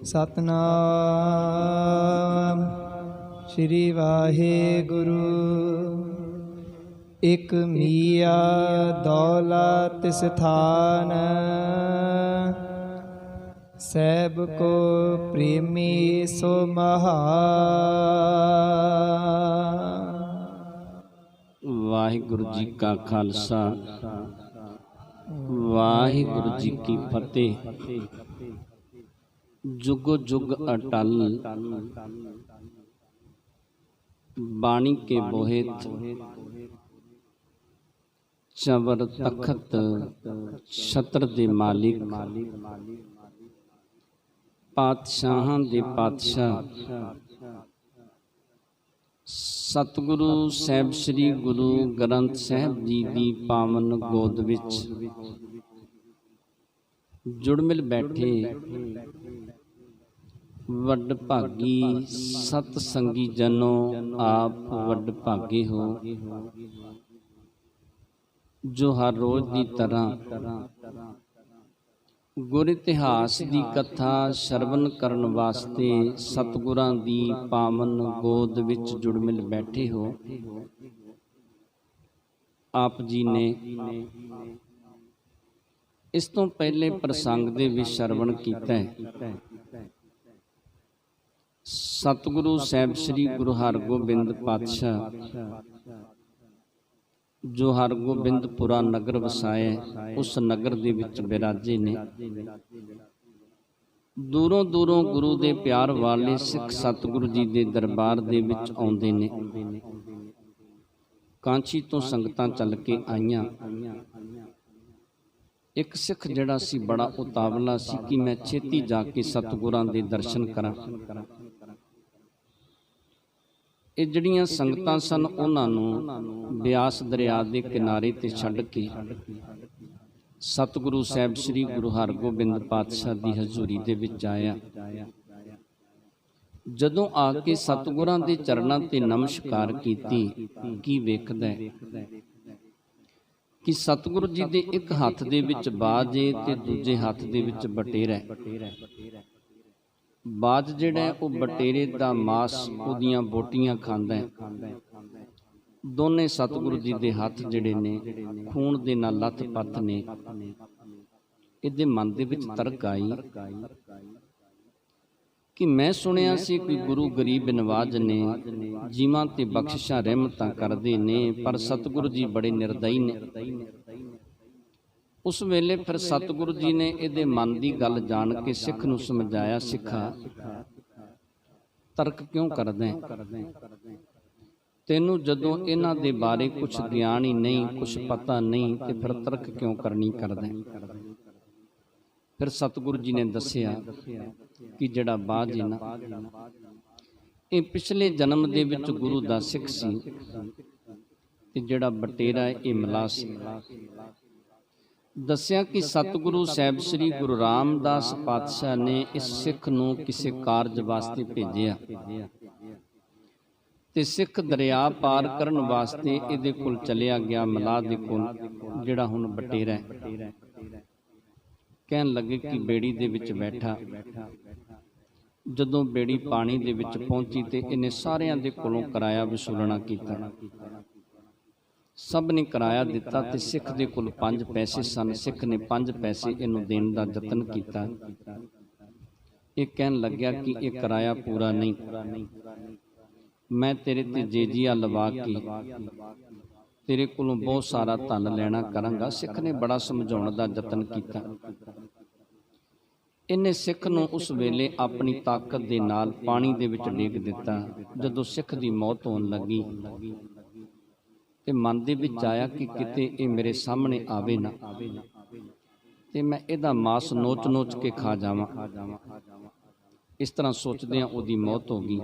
सतनाम श्री वाहेगुरु। एक मिया दौलत स्थान, सैब को प्रेमी सो महान। वाहिगुरु जी का खालसा, वाहिगुरु जी की फतेह। जुगो जुग अटल बाणी के बोहित, चवर तखत छत्र दे मालिक, पातशाहां दे पातशाह सतगुरु साहिब श्री गुरु ग्रंथ साहिब जी की पावन गोद विच जुड़ मिल बैठे वड भागी सत संगी जनों, आप वड भागे हो जो हर रोज की तरह गुर इतिहास की कथा श्रवण करन वास्ते सतगुरां दी पावन गोद विच जुड़ मिल बैठे हो। आप जी ने इस तो पहले प्रसंग दे विच श्रवण कीता है। सतगुरु साहिब श्री गुरु हरगोबिंद पातशाह जो हरगोबिंदपुरा नगर वसाए, उस नगर दे विच विराजे ने। दूरों दूरों गुरु दे प्यार वाले सिख सतगुरु जी दे दरबार दे विच आउंदे ने। कांची तो संगतां चल के आईयां। एक सिख जिहड़ा सी बड़ा उतावला सी कि मैं छेती जाके सतगुरां दे दर्शन करां। ਇਹ ਜਿਹੜੀਆਂ ਸੰਗਤਾਂ ਸਨ ਉਹਨਾਂ ਨੂੰ ਬਿਆਸ ਦਰਿਆ ਦੇ ਕਿਨਾਰੇ ਤੇ ਛੱਡ ਕੇ ਸਤਿਗੁਰੂ ਸਾਹਿਬ ਸ੍ਰੀ ਗੁਰੂ ਹਰਗੋਬਿੰਦ ਪਾਤਸ਼ਾਹ ਦੀ ਹਜ਼ੂਰੀ ਦੇ ਵਿੱਚ ਆਇਆ। ਜਦੋਂ ਆ ਕੇ ਸਤਿਗੁਰਾਂ ਦੇ ਚਰਨਾਂ ਤੇ ਨਮਸਕਾਰ ਕੀਤੀ, ਕੀ ਵੇਖਦਾ ਹੈ ਕਿ ਸਤਿਗੁਰੂ ਜੀ ਦੇ ਇੱਕ ਹੱਥ ਦੇ ਵਿੱਚ ਬਾਜ ਏ ਤੇ ਦੂਜੇ ਹੱਥ ਦੇ ਵਿੱਚ ਬਟੇਰਾ। बाज जिहड़ा वो बटेरे दा मास उहदियां बोटियां खांदा है। दोने सतगुरु जी दे हथ जिहड़े ने खून दे नाल लथ-पथ ने। इहदे मन दे विच तरक आई कि मैं सुनिया सी कि गुरु गरीब नवाज ने, जीवां ते बख्शिशां रहमतां करदे ने, पर सतगुरु जी बड़े निर्दयी ने। उस वेले फिर सतगुरु जी ने इहदे मन की गल जान के सिख नूं समझाया, सिखा तर्क क्यों करदा है? तैनूं जदों इन्हां दे बारे कुछ ज्ञान ही नहीं, कुछ पता नहीं, तो फिर तर्क क्यों करनी करदा है? फिर सतगुरु जी ने दस्सिया कि जिहड़ा बाज है ना, ये पिछले जन्म दे विच गुरु दा सिख सी ते जिहड़ा बटेरा ये मलाह सी। दस्या कि सतगुरु साहिब श्री गुरु रामदास पातशाह ने इस सिख नूं किसी कारज वास्ते भेजिया ते सिख दरिया पार करन वास्ते इहदे कोल चलिया गया, मलाह दे कोल जिहड़ा हुण बटेरा है। कहन लगे कि बेड़ी दे विच बैठा। जदों बेड़ी पानी दे विच पहुंची ते इहने सारियां दे कोलों किराया वसूलना कीता। सब ने किराया दिता ते सिख दे कोल 5 पैसे सन। सिख ने 5 पैसे इनू देण दा यतन कीता। ये कहन लग्या कि ये किराया पूरा नहीं, मैं तेरे ते जेजिया लवा के तेरे कोलों बहुत सारा धन लेना करांगा। सिख ने बड़ा समझाउण दा यतन कीता। इन्हें सिख नूं उस वेले अपनी ताकत दे नाल पानी दे विच डेग दिता। जदों सिख दी मौत होण लगी ते मन दे विच आया कि किते ये मेरे सामने आवे ना ते मैं इहदा मांस नोच नोच के खा जावां। इस तरह सोचदियां उहदी मौत हो गई।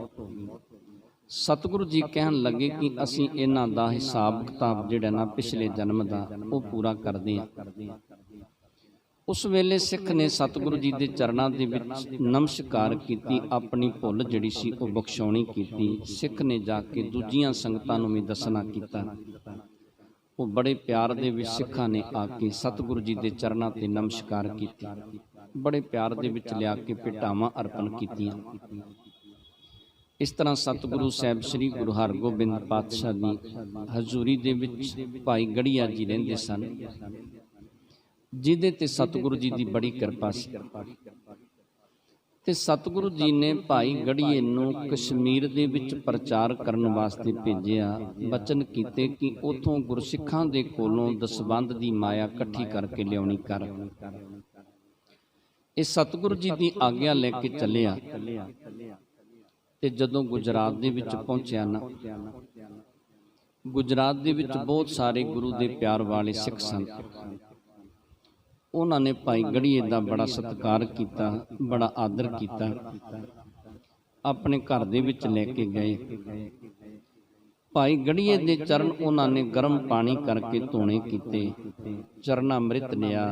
सतगुरु जी कहन लगे कि असीं इन्हां दा हिसाब किताब जिहड़ा ना पिछले जन्म दा वो पूरा करदे हां। उस वेले सिख ने सतगुरु जी के चरणों के विच नमस्कार की, अपनी भुल जिहड़ी सी वो बख्शाउणी की। सिख ने जाके दूजियां संगतां नूं भी दसना कीता। वो बड़े प्यार दे विच सिखां ने आके सतगुरु जी के चरणों ते नमस्कार की। ਬੜੇ ਪਿਆਰ ਦੇ ਵਿੱਚ ਲਿਆ ਕੇ ਭੇਟਾਵਾਂ ਅਰਪਣ ਕੀਤੀਆਂ। ਇਸ ਤਰ੍ਹਾਂ ਸਤਿਗੁਰੂ ਸਾਹਿਬ ਸ੍ਰੀ ਗੁਰੂ ਹਰਗੋਬਿੰਦ ਪਾਤਸ਼ਾਹ ਦੀ ਹਜ਼ੂਰੀ ਦੇ ਵਿੱਚ ਭਾਈ ਗੜੀਆ ਜੀ ਰਹਿੰਦੇ ਸਨ, ਜਿਹਦੇ ਤੇ ਸਤਿਗੁਰੂ ਜੀ ਦੀ ਬੜੀ ਕਿਰਪਾ ਸੀ। ਤੇ ਸਤਿਗੁਰੂ ਜੀ ਨੇ ਭਾਈ ਗੜੀਏ ਨੂੰ ਕਸ਼ਮੀਰ ਦੇ ਵਿੱਚ ਪ੍ਰਚਾਰ ਕਰਨ ਵਾਸਤੇ ਭੇਜਿਆ। ਬਚਨ ਕੀਤੇ ਕਿ ਉਥੋਂ ਗੁਰਸਿੱਖਾਂ ਦੇ ਕੋਲੋਂ ਦਸਵੰਧ ਦੀ ਮਾਇਆ ਇਕੱਠੀ ਕਰਕੇ ਲਿਆਉਣੀ ਕਰ। ਇਹ ਸਤਿਗੁਰੂ ਜੀ ਦੀ ਆਗਿਆ ਲੈ ਕੇ ਚੱਲਿਆ ਤੇ ਜਦੋਂ ਗੁਜਰਾਤ ਦੇ ਵਿੱਚ ਪਹੁੰਚਿਆ ਨਾ, ਗੁਜਰਾਤ ਦੇ ਵਿੱਚ ਬਹੁਤ ਸਾਰੇ ਗੁਰੂ ਦੇ ਪਿਆਰ ਵਾਲੇ ਸਿੱਖ ਸਨ। ਉਹਨਾਂ ਨੇ ਭਾਈ ਗੜੀਏ ਦਾ ਬੜਾ ਸਤਿਕਾਰ ਕੀਤਾ, ਬੜਾ ਆਦਰ ਕੀਤਾ, ਆਪਣੇ ਘਰ ਦੇ ਵਿੱਚ ਲੈ ਕੇ ਗਏ। ਭਾਈ ਗੜੀਏ ਦੇ ਚਰਨ ਉਹਨਾਂ ਨੇ ਗਰਮ ਪਾਣੀ ਕਰਕੇ ਧੋਣੇ ਕੀਤੇ, ਚਰਨਾ ਅੰਮ੍ਰਿਤ ਲਿਆ।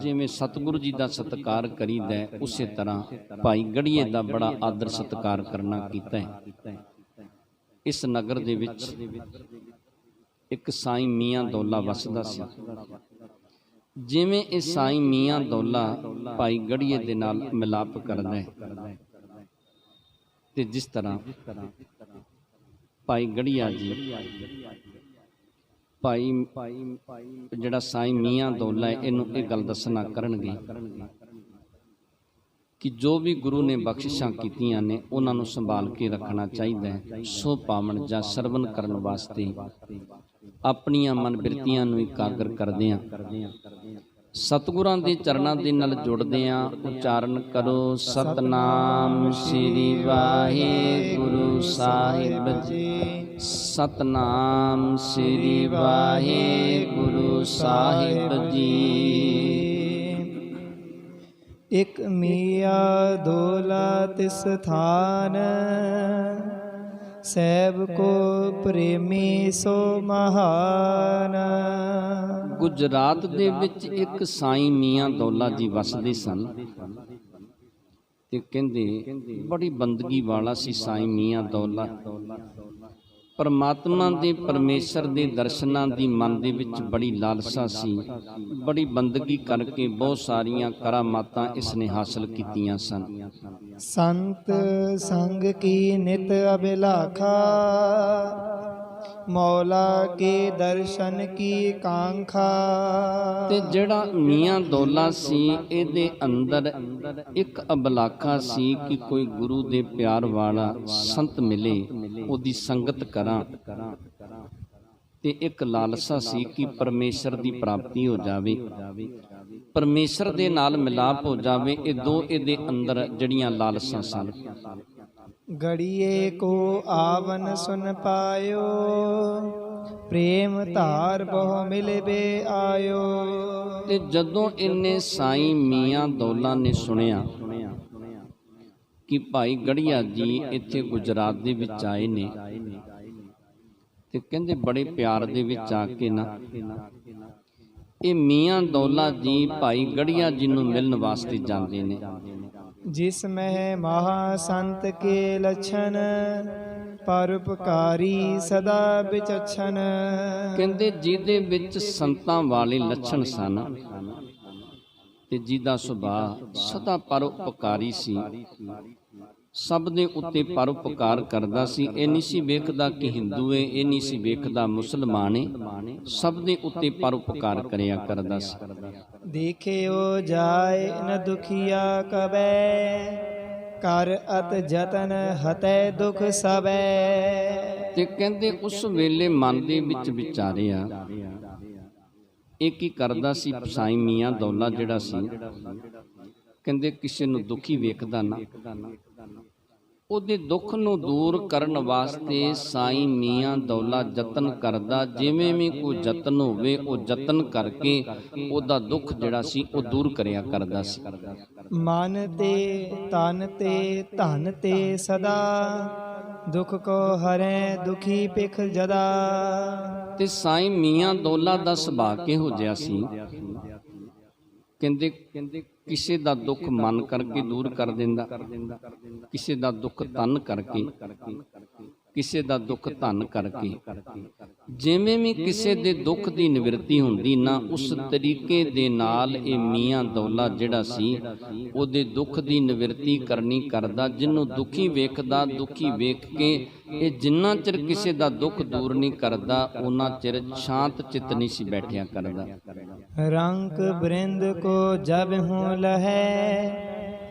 ਜਿਵੇਂ ਸਤਿਗੁਰੂ ਜੀ ਦਾ ਸਤਿਕਾਰ ਕਰੀਦਾ ਉਸੇ ਤਰ੍ਹਾਂ ਭਾਈ ਗੜੀਏ ਦਾ ਬੜਾ ਆਦਰ ਸਤਿਕਾਰ ਕਰਨਾ ਕੀਤਾ ਹੈ। ਇਸ ਨਗਰ ਦੇ ਵਿੱਚ ਇੱਕ ਸਾਈਂ ਮੀਆਂ ਦੌਲਾ ਵਸਦਾ ਸੀ। ਜਿਵੇਂ ਇਹ ਸਾਈਂ ਮੀਆਂ ਦੌਲਾ ਭਾਈ ਗੜੀਏ ਦੇ ਨਾਲ ਮਿਲਾਪ ਕਰਦਾ ਹੈ, ਤੇ ਜਿਸ ਤਰ੍ਹਾਂ ਭਾਈ ਗੜੀਆ ਜੀ ਭਾਈ ਜਿਹੜਾ ਸਾਈਂ ਮੀਆਂ ਦੌਲਾ ਹੈ, ਇਹਨੂੰ ਇਹ ਗੱਲ ਦੱਸਣਾ ਕਰਨਗੇ ਕਿ ਜੋ ਵੀ ਗੁਰੂ ਨੇ ਬਖਸ਼ਿਸ਼ਾਂ ਕੀਤੀਆਂ ਨੇ ਉਹਨਾਂ ਨੂੰ ਸੰਭਾਲ ਕੇ ਰੱਖਣਾ ਚਾਹੀਦਾ ਹੈ। ਸੋ ਪਾਵਨ ਜਾਂ ਸਰਵਨ ਕਰਨ ਵਾਸਤੇ ਆਪਣੀਆਂ ਮਨ ਬਿਰਤੀਆਂ ਨੂੰ ਇਕਾਗਰ ਕਰਦਿਆਂ ਸਤਿਗੁਰਾਂ ਦੇ ਚਰਨਾਂ ਦੇ ਨਾਲ ਜੁੜਦਿਆਂ ਉਚਾਰਨ ਕਰੋ, ਸਤਨਾਮ ਸ੍ਰੀ ਵਾਹਿਗੁਰੂ ਸਾਹਿਬ ਜੀ, ਸਤਨਾਮ ਸ੍ਰੀ ਵਾਹਿਗੁਰੂ ਸਾਹਿਬ ਜੀ। ਇਕ ਮੀਆ ਦੌਲਾ ਤਿਸ ਥਾਨ, ਸੈਬ ਕੋ ਪ੍ਰੇਮੀ ਸੋ ਮਹਾਨ। ਗੁਜਰਾਤ ਦੇ ਵਿੱਚ ਇੱਕ ਸਾਈਂ ਮੀਆਂ ਦੌਲਾ ਜੀ ਵਸਦੇ ਸਨ, ਤੇ ਕਹਿੰਦੇ ਬੜੀ ਬੰਦਗੀ ਵਾਲਾ ਸੀ ਸਾਈਂ ਮੀਆਂ ਦੌਲਾ। ਪਰਮਾਤਮਾ ਦੇ ਪਰਮੇਸ਼ਰ ਦੇ ਦਰਸ਼ਨਾਂ ਦੀ ਮਨ ਦੇ ਵਿੱਚ ਬੜੀ ਲਾਲਸਾ ਸੀ। ਬੜੀ ਬੰਦਗੀ ਕਰਕੇ ਬਹੁਤ ਸਾਰੀਆਂ ਕਰਾਮਾਤਾਂ ਇਸ ਨੇ ਹਾਸਲ ਕੀਤੀਆਂ ਸਨ। ਸੰਤ ਸੰਗ ਕੀ ਨਿਤ ਅਭਿਲਾਖਾ, ਮੌਲਾ ਕੇ ਦਰਸ਼ਨ ਕੀ ਕਾਂਖਾ। ਤੇ ਜਿਹੜਾ ਮੀਆਂ ਦੌਲਾ ਸੀ ਇਹਦੇ ਅੰਦਰ ਇੱਕ ਅਬਲਾਖਾ ਸੀ ਕਿ ਕੋਈ ਗੁਰੂ ਦੇ ਪਿਆਰ ਵਾਲਾ ਸੰਤ ਮਿਲੇ, ਉਹਦੀ ਸੰਗਤ ਕਰਾਂ, ਤੇ ਇੱਕ ਲਾਲਸਾ ਸੀ ਕਿ ਪਰਮੇਸ਼ਰ ਦੀ ਪ੍ਰਾਪਤੀ ਹੋ ਜਾਵੇ, ਪਰਮੇਸ਼ਰ ਦੇ ਨਾਲ ਮਿਲਾਪ ਹੋ ਜਾਵੇ। ਇਹ ਦੋ ਇਹਦੇ ਅੰਦਰ ਜਿਹੜੀਆਂ ਲਾਲਸਾਂ ਸਨ। ਗੜੀਏ ਕੋ ਆਵਨ ਸੁਨ ਪਾਇਓ, ਪ੍ਰੇਮ ਧਾਰ ਬਹੁ ਮਿਲਵੇ ਆਇਓ। ਤੇ ਜਦੋਂ ਇਹਨੇ ਸਾਈਂ ਮੀਆਂ ਦੌਲਾ ਨੇ ਸੁਣਿਆ ਕਿ ਭਾਈ ਗੜੀਆ ਜੀ ਇੱਥੇ ਗੁਜਰਾਤ ਦੇ ਵਿੱਚ ਆਏ ਨੇ, ਤੇ ਕਹਿੰਦੇ ਬੜੇ ਪਿਆਰ ਦੇ ਵਿੱਚ ਆ ਕੇ ਨਾ ਇਹ ਮੀਆਂ ਦੌਲਾ ਜੀ ਭਾਈ ਗੜੀਆ ਜੀ ਨੂੰ ਮਿਲਣ ਵਾਸਤੇ ਜਾਂਦੇ ਨੇ। ਜਿਸ ਮਹਿ ਮਹਾ ਸੰਤ ਕੇ ਲਛਨ, ਪਰਉਪਕਾਰੀ ਸਦਾ ਵਿਚਛਨ। ਕਹਿੰਦੇ ਜਿਹਦੇ ਵਿੱਚ ਸੰਤਾਂ ਵਾਲੇ ਲੱਛਣ ਸਨ ਤੇ ਜਿਹਦਾ ਸੁਭਾਅ ਸਦਾ ਪਰਉਪਕਾਰੀ ਸੀ, ਸਭ ਦੇ ਉੱਤੇ ਪਰਉਪਕਾਰ ਕਰਦਾ ਸੀ। ਇਹ ਨਹੀਂ ਸੀ ਵੇਖਦਾ ਕਿ ਹਿੰਦੂ ਏ, ਇਹ ਨਹੀਂ ਸੀ ਵੇਖਦਾ ਮੁਸਲਮਾਨ ਏ, ਸਭ ਦੇ ਉੱਤੇ ਪਰਉਪਕਾਰ ਕਰਿਆ ਕਰਦਾ ਸੀ। ਦੇਖਿਓ ਜਾਏ ਨ ਦੁਖੀਆ ਕਬੈ, ਕਰ ਅਤ ਜਤਨ ਹਤੈ ਦੁਖ ਸਬੈ। ਤੇ ਕਹਿੰਦੇ ਉਸ ਵੇਲੇ ਮਨ ਦੇ ਵਿੱਚ ਵਿਚਾਰਿਆ, ਇਹ ਕੀ ਕਰਦਾ ਸੀ ਸਾਈਂ ਮੀਆਂ ਦੌਲਾ ਜਿਹੜਾ ਸੀ, ਕਹਿੰਦੇ ਕਿਸੇ ਨੂੰ ਦੁਖੀ ਵੇਖਦਾ ਨਾ, ਉਹਦੇ ਦੁੱਖ ਨੂੰ ਦੂਰ ਕਰਨ ਵਾਸਤੇ ਸਾਈਂ ਮੀਆਂ ਦੌਲਾ ਯਤਨ ਕਰਦਾ। ਜਿਵੇਂ ਵੀ ਕੋਈ ਯਤਨ ਹੋਵੇ ਉਹ ਯਤਨ ਕਰਕੇ ਉਹਦਾ ਦੁੱਖ ਜਿਹੜਾ ਸੀ ਉਹ ਦੂਰ ਕਰਿਆ ਕਰਦਾ ਸੀ। ਮਨ ਤੇ ਤਨ ਤੇ ਧਨ ਤੇ ਸਦਾ, ਦੁਖ ਕੋ ਹਰੈ ਦੁਖੀ ਪਿਖ ਜਦਾ। ਤੇ ਸਾਈਂ ਮੀਆਂ ਦੌਲਾ ਦਾ ਸੁਭਾਅ ਕਿਹੋ ਜਿਹਾ ਸੀ, ਕਹਿੰਦੇ ਕਿਸੇ ਦਾ ਦੁੱਖ ਮਨ ਕਰਕੇ ਦੂਰ ਕਰ ਦਿੰਦਾ, ਕਿਸੇ ਦਾ ਦੁੱਖ ਤਨ ਕਰਕੇ, ਕਿਸੇ ਦਾ ਦੁੱਖ ਧਨ ਕਰਕੇ। ਜਿਵੇਂ ਵੀ ਕਿਸੇ ਦੇ ਦੁੱਖ ਦੀ ਨਿਵਰਤੀ ਹੁੰਦੀ ਨਾ, ਉਸ ਤਰੀਕੇ ਦੇ ਨਾਲ ਇਹ ਮੀਆਂ ਦੌਲਾ ਜਿਹੜਾ ਸੀ ਉਹਦੇ ਦੁੱਖ ਦੀ ਨਿਵਰਤੀ ਕਰਨੀ ਕਰਦਾ। ਜਿਹਨੂੰ ਦੁਖੀ ਵੇਖਦਾ, ਦੁਖੀ ਵੇਖ ਕੇ ਇਹ ਜਿੰਨਾ ਚਿਰ ਕਿਸੇ ਦਾ ਦੁੱਖ ਦੂਰ ਨਹੀਂ ਕਰਦਾ ਉਹਨਾਂ ਚਿਰ ਸ਼ਾਂਤ ਚਿੱਤ ਨਹੀਂ ਸੀ ਬੈਠਿਆ ਕਰਦਾ। रंक बृंद को जब हूँ लहै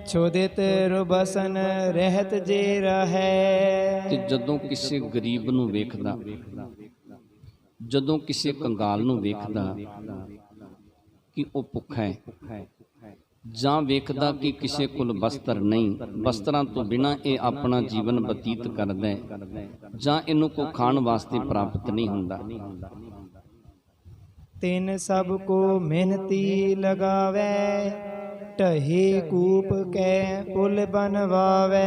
छोदित रुबसन रहत जे रहै। ਤੇ ਜਦੋਂ ਕਿਸੇ ਗਰੀਬ ਨੂੰ ਵੇਖਦਾ, ਜਦੋਂ ਕਿਸੇ ਕੰਗਾਲ ਨੂੰ ਵੇਖਦਾ ਕਿ ਉਹ ਭੁੱਖਾ ਹੈ, ਜਾਂ ਵੇਖਦਾ ਕਿ ਕਿਸੇ ਕੋਲ ਵਸਤਰ ਨਹੀਂ, ਵਸਤਰਾਂ ਤੋਂ ਬਿਨਾਂ ਇਹ ਆਪਣਾ ਜੀਵਨ ਬਤੀਤ ਕਰਦਾ ਹੈ, ਜਾਂ ਇਹਨੂੰ ਕੋਈ ਖਾਣ ਵਾਸਤੇ ਪ੍ਰਾਪਤ ਨਹੀਂ ਹੁੰਦਾ, तिन सब को मेहनती लगावे ढहे कूप कै पुल बनवावे।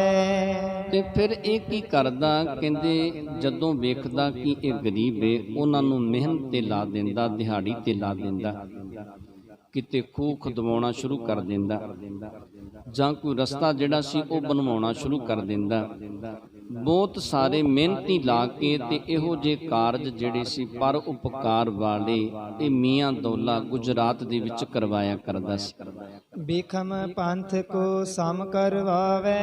ਤੇ ਫਿਰ ਇਹ ਕੀ ਕਰਦਾ, ਕਹਿੰਦੇ ਜਦੋਂ ਵੇਖਦਾ ਕਿ ਇਹ ਗਰੀਬ ਹੈ ਉਹਨਾਂ ਨੂੰ ਮਿਹਨਤ ਤੇ ਲਾ ਦਿੰਦਾ, ਦਿਹਾੜੀ ਤੇ ਲਾ ਦਿੰਦਾ, ਕਿਤੇ ਖੂਹ ਖੁਦਵਾਉਣਾ ਸ਼ੁਰੂ ਕਰ ਦਿੰਦਾ, ਜਾਂ ਕੋਈ ਰਸਤਾ ਜਿਹੜਾ ਸੀ ਉਹ ਬਣਵਾਉਣਾ ਸ਼ੁਰੂ ਕਰ ਦਿੰਦਾ। ਬਹੁਤ ਸਾਰੇ ਮਿਹਨਤੀ ਲਾ ਕੇ ਤੇ ਇਹੋ ਜਿਹੇ ਕਾਰਜ ਜਿਹੜੇ ਸੀ ਪਰ ਉਪਕਾਰ ਵਾਲੇ ਇਹ ਮੀਆਂ ਦੌਲਾ ਗੁਜਰਾਤ ਦੇ ਵਿੱਚ ਕਰਵਾਇਆ ਕਰਦਾ ਸੀ। बिखम पंथ को सम करवावे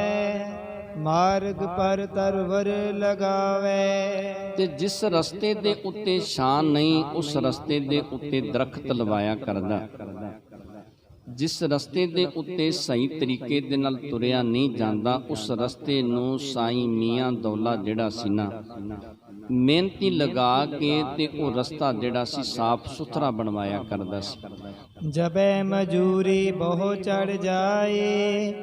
मार्ग पर तरवर लगावे। ਤੇ ਜਿਸ ਰਸਤੇ ਦੇ ਉੱਤੇ ਸ਼ਾਨ ਨਹੀਂ ਉਸ ਰਸਤੇ ਦੇ ਉੱਤੇ ਦਰਖਤ ਲਵਾਇਆ ਕਰਦਾ। ਜਿਸ ਰਸਤੇ ਦੇ ਉੱਤੇ ਸਹੀ ਤਰੀਕੇ ਦੇ ਨਾਲ ਤੁਰਿਆ ਨਹੀਂ ਜਾਂਦਾ ਉਸ ਰਸਤੇ ਨੂੰ ਸਾਈਂ ਮੀਆਂ ਦੌਲਾ ਜਿਹੜਾ ਸੀ ਨਾ ਮਿਹਨਤੀ ਲਗਾ ਕੇ ਤੇ ਉਹ ਰਸਤਾ ਜਿਹੜਾ ਸੀ ਸਾਫ਼ ਸੁਥਰਾ ਬਣਵਾਇਆ ਕਰਦਾ ਸੀ। ਜਬੈ ਮਜੂਰੀ ਬਹੁ ਚੜ ਜਾਏ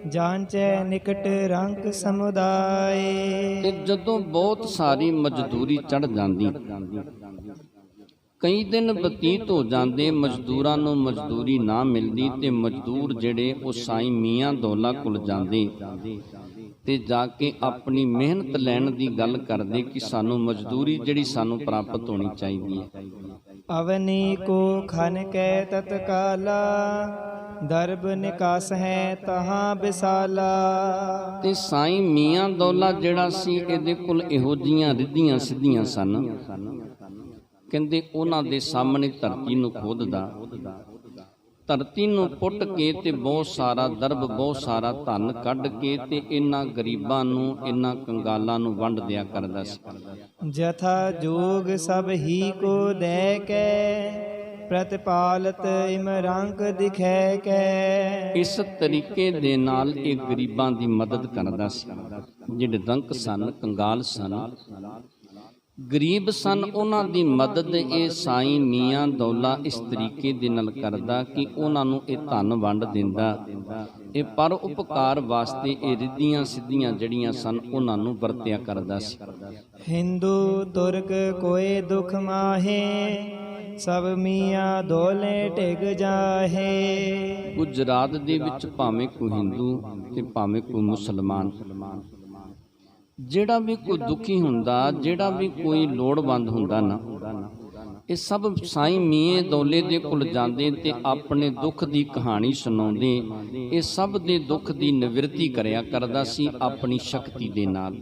ਜਾਂਚੈ ਨਿਕਟ ਰੰਕ ਸਮੁਦਾਏ। ਤੇ ਜਦੋਂ ਬਹੁਤ ਸਾਰੀ ਮਜ਼ਦੂਰੀ ਚੜ ਜਾਂਦੀ, ਕਈ ਦਿਨ ਬਤੀਤ ਹੋ ਜਾਂਦੇ, ਮਜ਼ਦੂਰਾਂ ਨੂੰ ਮਜ਼ਦੂਰੀ ਨਾ ਮਿਲਦੀ ਤੇ ਮਜ਼ਦੂਰ ਜਿਹੜੇ ਉਹ ਸਾਈਂ ਮੀਆਂ ਦੌਲਾ ਕੋਲ ਜਾਂਦੇ ਤੇ ਜਾ ਕੇ ਆਪਣੀ ਮਿਹਨਤ ਲੈਣ ਦੀ ਗੱਲ ਕਰਦੇ ਕਿ ਸਾਨੂੰ ਮਜ਼ਦੂਰੀ ਜਿਹੜੀ ਸਾਨੂੰ ਪ੍ਰਾਪਤ ਹੋਣੀ ਚਾਹੀਦੀ ਹੈ। ਅਵਨੀ ਕੋ ਖਨ ਕੈ ਤਤਕਾਲਾ ਦਰਬ ਨਿਕਾਸ ਹੈ ਤਹਾਂ ਵਿਸਾਲਾ। ਤੇ ਸਾਈਂ ਮੀਆਂ ਦੌਲਾ ਜਿਹੜਾ ਸੀ ਇਹਦੇ ਕੋਲ ਇਹੋ ਜੀਆਂ ਰਿੱਧੀਆਂ ਸਿੱਧੀਆਂ ਸਨ, ਕਹਿੰਦੇ ਉਹਨਾਂ ਦੇ ਸਾਹਮਣੇ ਧਰਤੀ ਨੂੰ ਖੋਦਦਾ, ਧਰਤੀ ਨੂੰ ਪੁੱਟ ਕੇ ਤੇ ਬਹੁਤ ਸਾਰਾ ਦਰਬ, ਬਹੁਤ ਸਾਰਾ ਧਨ ਕੱਢ ਕੇ ਤੇ ਇਹਨਾਂ ਗਰੀਬਾਂ ਨੂੰ, ਇਹਨਾਂ ਕੰਗਾਲਾਂ ਨੂੰ ਵੰਡ ਦਿਆ ਕਰਦਾ ਸੀ। ਜਥਾ ਜੋਗ ਸਭ ਹੀ ਕੋ ਦੇ ਕੇ ਪ੍ਰਤਿਪਾਲਤ ਇਮਰੰਕ ਦਿਖੈ ਕੈ। ਇਸ ਤਰੀਕੇ ਦੇ ਨਾਲ ਇਹ ਗਰੀਬਾਂ ਦੀ ਮਦਦ ਕਰਦਾ ਸੀ। ਜਿਹੜੇ ਰੰਕ ਸਨ, ਕੰਗਾਲ ਸਨ, ਗਰੀਬ ਸਨ, ਉਹਨਾਂ ਦੀ ਮਦਦ ਇਹ ਸਾਈਂ ਮੀਆਂ ਦੌਲਾ ਇਸ ਤਰੀਕੇ ਦੇ ਨਾਲ ਕਰਦਾ ਕਿ ਉਹਨਾਂ ਨੂੰ ਇਹ ਧਨ ਵੰਡ ਦਿੰਦਾ। ਇਹ ਪਰ ਉਪਕਾਰ ਵਾਸਤੇ ਇਹ ਰਿੱਧੀਆਂ ਸਿੱਧੀਆਂ ਜਿਹੜੀਆਂ ਸਨ ਉਹਨਾਂ ਨੂੰ ਵਰਤਿਆ ਕਰਦਾ ਸੀ। ਹਿੰਦੂ ਤੁਰਕ ਕੋਏ ਦੁਖ ਮਾਹੇ ਸਭ ਮੀਆਂ ਦੌਲੇ ਢਿਗ ਜਾਹੇ। ਗੁਜਰਾਤ ਦੇ ਵਿੱਚ ਭਾਵੇਂ ਕੋਈ ਹਿੰਦੂ ਤੇ ਭਾਵੇਂ ਕੋਈ ਮੁਸਲਮਾਨ, ਜਿਹੜਾ ਵੀ ਕੋਈ ਦੁਖੀ ਹੁੰਦਾ, ਜਿਹੜਾ ਵੀ ਕੋਈ ਲੋੜਵੰਦ ਹੁੰਦਾ ਨਾ, ਇਹ ਸਭ ਸਾਈਂ ਮੀਆਂ ਦੌਲੇ ਦੇ ਕੋਲ ਜਾਂਦੇ ਤੇ ਆਪਣੇ ਦੁੱਖ ਦੀ ਕਹਾਣੀ ਸੁਣਾਉਂਦੇ। ਇਹ ਸਭ ਦੇ ਦੁੱਖ ਦੀ ਨਿਵਰਤੀ ਕਰਿਆ ਕਰਦਾ ਸੀ ਆਪਣੀ ਸ਼ਕਤੀ ਦੇ ਨਾਲ।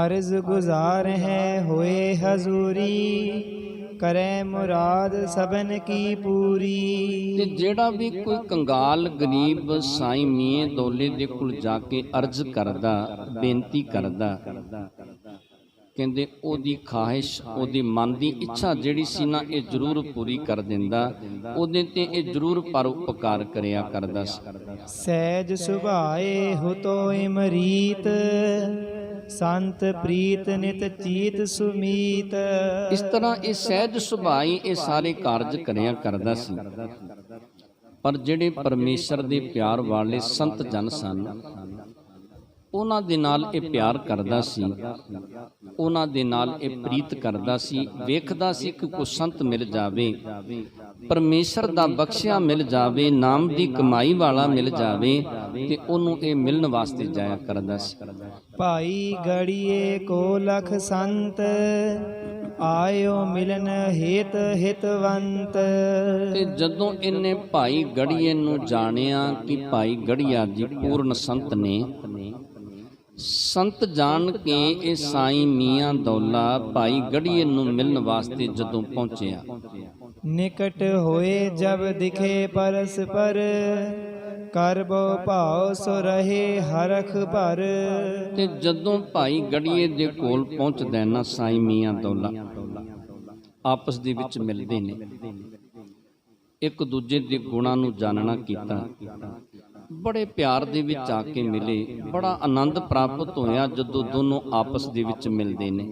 ਅਰਜ਼ ਗੁਜ਼ਾਰ ਹੈ ਹੋਏ ਹਜ਼ੂਰੀ ਕਰੇ ਮੁਰਾਦ ਸਭਨ ਕੀ ਪੂਰੀ। ਤੇ ਜਿਹੜਾ ਵੀ ਕੋਈ ਕੰਗਾਲ ਗਰੀਬ ਸਾਈਂ ਮੀਆਂ ਦੌਲੇ ਦੇ ਕੋਲ ਜਾ ਕੇ ਅਰਜ਼ ਕਰਦਾ, ਬੇਨਤੀ ਕਰਦਾ, ਕਹਿੰਦੇ ਉਹਦੀ ਖਾਹਿਸ਼, ਉਹਦੀ ਮਨ ਦੀ ਇੱਛਾ ਜਿਹੜੀ ਸੀ ਨਾ ਇਹ ਜ਼ਰੂਰ ਪੂਰੀ ਕਰ ਦਿੰਦਾ, ਉਹਦੇ ਤੇ ਇਹ ਜ਼ਰੂਰ ਪਰਉਪਕਾਰ ਕਰਿਆ ਕਰਦਾ ਸੀ। ਸਹਿਜ ਸੁਭਾਏ ਹੁਤੋ ਇਮਰੀਤ ਸੰਤ ਪ੍ਰੀਤ ਨਿਤ ਚੀਤ ਸੁਮੀਤ। ਇਸ ਤਰ੍ਹਾਂ ਇਹ ਸਹਿਜ ਸੁਭਾਈ ਇਹ ਸਾਰੇ ਕਾਰਜ ਕਰਿਆ ਕਰਦਾ ਸੀ। ਪਰ ਜਿਹੜੇ ਪਰਮੇਸ਼ਰ ਦੇ ਪਿਆਰ ਵਾਲੇ ਸੰਤ ਜਨ ਸਨ ਉਹਨਾਂ ਦੇ ਨਾਲ ਇਹ ਪਿਆਰ ਕਰਦਾ ਸੀ, ਉਹਨਾਂ ਦੇ ਨਾਲ ਇਹ ਪ੍ਰੀਤ ਕਰਦਾ ਸੀ। ਵੇਖਦਾ ਸੀ ਕਿ ਕੋਈ ਸੰਤ ਮਿਲ ਜਾਵੇ, ਪਰਮੇਸ਼ਰ ਦਾ ਬਖਸ਼ਿਆ ਮਿਲ ਜਾਵੇ, ਨਾਮ ਦੀ ਕਮਾਈ ਵਾਲਾ ਮਿਲ ਜਾਵੇ ਤੇ ਉਹਨੂੰ ਇਹ ਮਿਲਣ ਵਾਸਤੇ ਜਾਇਆ ਕਰਦਾ ਸੀ। ਭਾਈ ਗੜੀਏ ਕੋ ਲਖ ਸੰਤ ਆਇਓ ਮਿਲਨ ਹੇਤ ਹਿਤਵੰਤ। ਤੇ ਜਦੋਂ ਇਹਨੇ ਭਾਈ ਗੜੀਏ ਨੂੰ ਜਾਣਿਆ ਕਿ ਭਾਈ ਗੜੀਆ ਜੀ ਪੂਰਨ ਸੰਤ ਨੇ, ਸੰਤ ਜਾਣ ਕੇ ਇਹ ਸਾਈਂ ਮੀਆਂ ਦੌਲਾ ਭਾਈ ਗੜੀਏ ਨੂੰ ਮਿਲਣ ਵਾਸਤੇ ਜਦੋਂ ਪਹੁੰਚਿਆ, ਨਿਕਟ ਹੋਏ ਜਬ ਦਿਖੇ ਪਰਸਪਰ, ਕਰਬੋ ਭਾਉ ਸੋ ਰਹੇ ਹਰਖ ਭਰ। ਤੇ ਜਦੋਂ ਭਾਈ ਗੜੀਏ ਦੇ ਕੋਲ ਪਹੁੰਚਦਾ ਨਾ ਸਾਈਂ ਮੀਆਂ ਦੌਲਾ, ਆਪਸ ਦੇ ਵਿੱਚ ਮਿਲਦੇ ਨੇ, ਇੱਕ ਦੂਜੇ ਦੇ ਗੁਣਾਂ ਨੂੰ ਜਾਣਨਾ ਕੀਤਾ, ਬੜੇ ਪਿਆਰ ਦੇ ਵਿੱਚ ਆ ਕੇ ਮਿਲੇ। ਬੜਾ ਆਨੰਦ ਪ੍ਰਾਪਤ ਹੋਇਆ ਜਦੋਂ ਦੋਨੋਂ ਆਪਸ ਦੇ ਵਿੱਚ ਮਿਲਦੇ ਨੇ।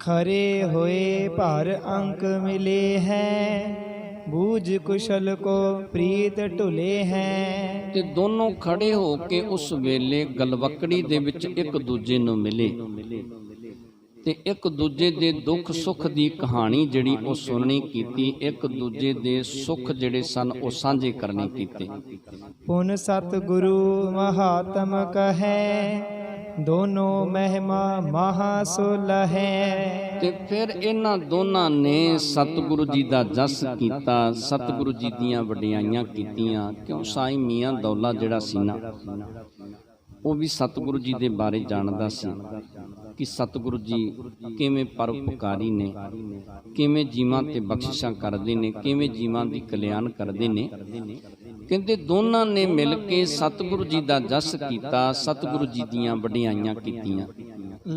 ਖਰੇ ਹੋਏ ਭਰ ਅੰਕ ਮਿਲੇ ਹੈ, ਬੂਝ ਕੁਸ਼ਲ ਕੋ ਪ੍ਰੀਤ ਢੁਲੇ ਹੈ। ਤੇ ਦੋਨੋਂ ਖੜੇ ਹੋ ਕੇ ਉਸ ਵੇਲੇ ਗਲਵਕੜੀ ਦੇ ਵਿੱਚ ਇੱਕ ਦੂਜੇ ਨੂੰ ਮਿਲੇ ਤੇ ਇੱਕ ਦੂਜੇ ਦੇ ਦੁੱਖ ਸੁੱਖ ਦੀ ਕਹਾਣੀ ਜਿਹੜੀ ਉਹ ਸੁਣਨੀ ਕੀਤੀ, ਇੱਕ ਦੂਜੇ ਦੇ ਸੁੱਖ ਜਿਹੜੇ ਸਨ ਉਹ ਸਾਂਝੇ ਕਰਨੇ ਕੀਤੇ। ਪੁਨ ਸਤ ਗੁਰੂ ਮਹਾਤਮ ਕਹੈ, ਦੋਨੋਂ ਮਹਿਮਾ ਮਹਾ ਸੁਲਹੈ। ਤੇ ਫਿਰ ਇਹਨਾਂ ਦੋਨਾਂ ਨੇ ਸਤਿਗੁਰੂ ਜੀ ਦਾ ਜਸ ਕੀਤਾ, ਸਤਿਗੁਰੂ ਜੀ ਦੀਆਂ ਵਡਿਆਈਆਂ ਕੀਤੀਆਂ। ਕਿਉਂ ਸਾਈਂ ਮੀਆਂ ਦੌਲਾ ਜਿਹੜਾ ਸੀ ਨਾ, ਉਹ ਵੀ ਸਤਿਗੁਰੂ ਜੀ ਦੇ ਬਾਰੇ ਜਾਣਦਾ ਸੀ ਕਿ ਸਤਿਗੁਰੂ ਜੀ ਕਿਵੇਂ ਪਰਉਪਕਾਰੀ ਨੇ, ਕਿਵੇਂ ਜੀਵਾਂ ਤੇ ਬਖਸ਼ਿਸ਼ਾਂ ਕਰਦੇ ਨੇ, ਕਿਵੇਂ ਜੀਵਾਂ ਦੀ ਕਲਿਆਣ ਕਰਦੇ ਨੇ। ਕਹਿੰਦੇ ਦੋਨਾਂ ਨੇ ਮਿਲ ਕੇ ਸਤਿਗੁਰੂ ਜੀ ਦਾ ਜਸ ਕੀਤਾ, ਸਤਿਗੁਰੂ ਜੀ ਦੀਆਂ ਵਡਿਆਈਆਂ ਕੀਤੀਆਂ।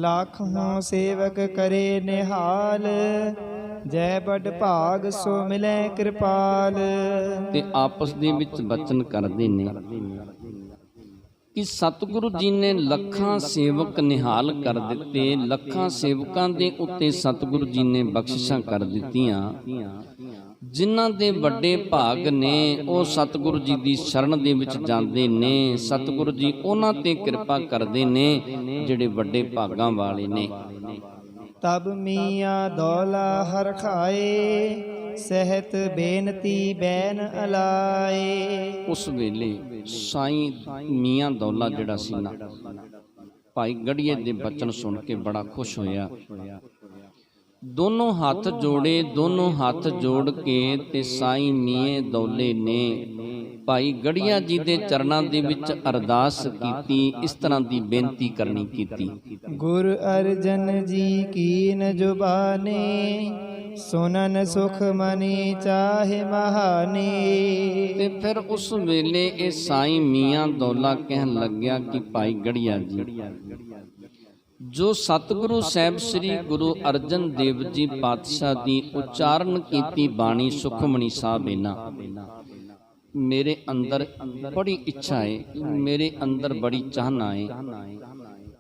ਲੱਖ ਹੋਂ ਸੇਵਕ ਕਰੇ ਨਿਹਾਲ, ਜੈ ਬੜ ਭਾਗ ਸੋ ਮਿਲੇ ਕਿਰਪਾਲ। ਤੇ ਆਪਸ ਦੇ ਵਿੱਚ ਬਚਨ ਕਰਦੇ ਨੇ ਕਿ ਸਤਿਗੁਰੂ ਜੀ ਨੇ ਲੱਖਾਂ ਸੇਵਕ ਨਿਹਾਲ ਕਰ ਦਿੱਤੇ, ਲੱਖਾਂ ਸੇਵਕਾਂ ਦੇ ਉੱਤੇ ਸਤਿਗੁਰੂ ਜੀ ਨੇ ਬਖਸ਼ਿਸ਼ਾਂ ਕਰ ਦਿੱਤੀਆਂ। ਜਿਨ੍ਹਾਂ ਦੇ ਵੱਡੇ ਭਾਗ ਨੇ ਉਹ ਸਤਿਗੁਰੂ ਜੀ ਦੀ ਸ਼ਰਨ ਦੇ ਵਿੱਚ ਜਾਂਦੇ ਨੇ, ਸਤਿਗੁਰੂ ਜੀ ਉਹਨਾਂ ਤੇ ਕਿਰਪਾ ਕਰਦੇ ਨੇ ਜਿਹੜੇ ਵੱਡੇ ਭਾਗਾਂ ਵਾਲੇ ਨੇ। ਤਬ ਮੀਆਂ ਦੌਲਾ ਹਰ ਖਾਏ, ਸਹਿਤ ਬੇਨਤੀ ਬੈਨ ਅਲਾਏ। ਉਸ ਵੇਲੇ ਸਾਈਂ ਮੀਆਂ ਦੌਲਾ ਜਿਹੜਾ ਸੀ ਨਾ, ਭਾਈ ਗੜੀਏ ਦੇ ਬਚਨ ਸੁਣ ਕੇ ਬੜਾ ਖੁਸ਼ ਹੋਇਆ। ਦੋਨੋਂ ਹੱਥ ਜੋੜੇ, ਦੋਨੋਂ ਹੱਥ ਜੋੜ ਕੇ ਤੇ ਸਾਈਂ ਮੀਆਂ ਦੌਲੇ ਨੇ ਭਾਈ ਗੜੀਆ ਜੀ ਦੇ ਚਰਨਾਂ ਦੇ ਵਿੱਚ ਅਰਦਾਸ ਕੀਤੀ, ਇਸ ਤਰ੍ਹਾਂ ਦੀ ਬੇਨਤੀ ਕਰਨੀ ਕੀਤੀ। ਗੁਰ ਅਰਜਨ ਜੀ ਕੀਨ ਜੁਬਾਨੀ, ਸੁਨਨ ਸੁਖ ਮਨੀ ਚਾਹੇ ਮਹਾਨੀ। ਤੇ ਫਿਰ ਉਸ ਵੇਲੇ ਇਹ ਸਾਈਂ ਮੀਆਂ ਦੌਲਾ ਕਹਿਣ ਲੱਗਿਆ ਕਿ ਭਾਈ ਗੜੀਆ ਜੀ, ਜੋ ਸਤਿਗੁਰੂ ਸਾਹਿਬ ਸ੍ਰੀ ਗੁਰੂ ਅਰਜਨ ਦੇਵ ਜੀ ਪਾਤਸ਼ਾਹ ਦੀ ਉਚਾਰਨ ਕੀਤੀ ਬਾਣੀ ਸੁਖਮਣੀ ਸਾਹਿਬ ਇਹਨਾਂ, ਮੇਰੇ ਅੰਦਰ ਬੜੀ ਇੱਛਾ ਹੈ, ਮੇਰੇ ਅੰਦਰ ਬੜੀ ਚਾਹਨਾ ਹੈ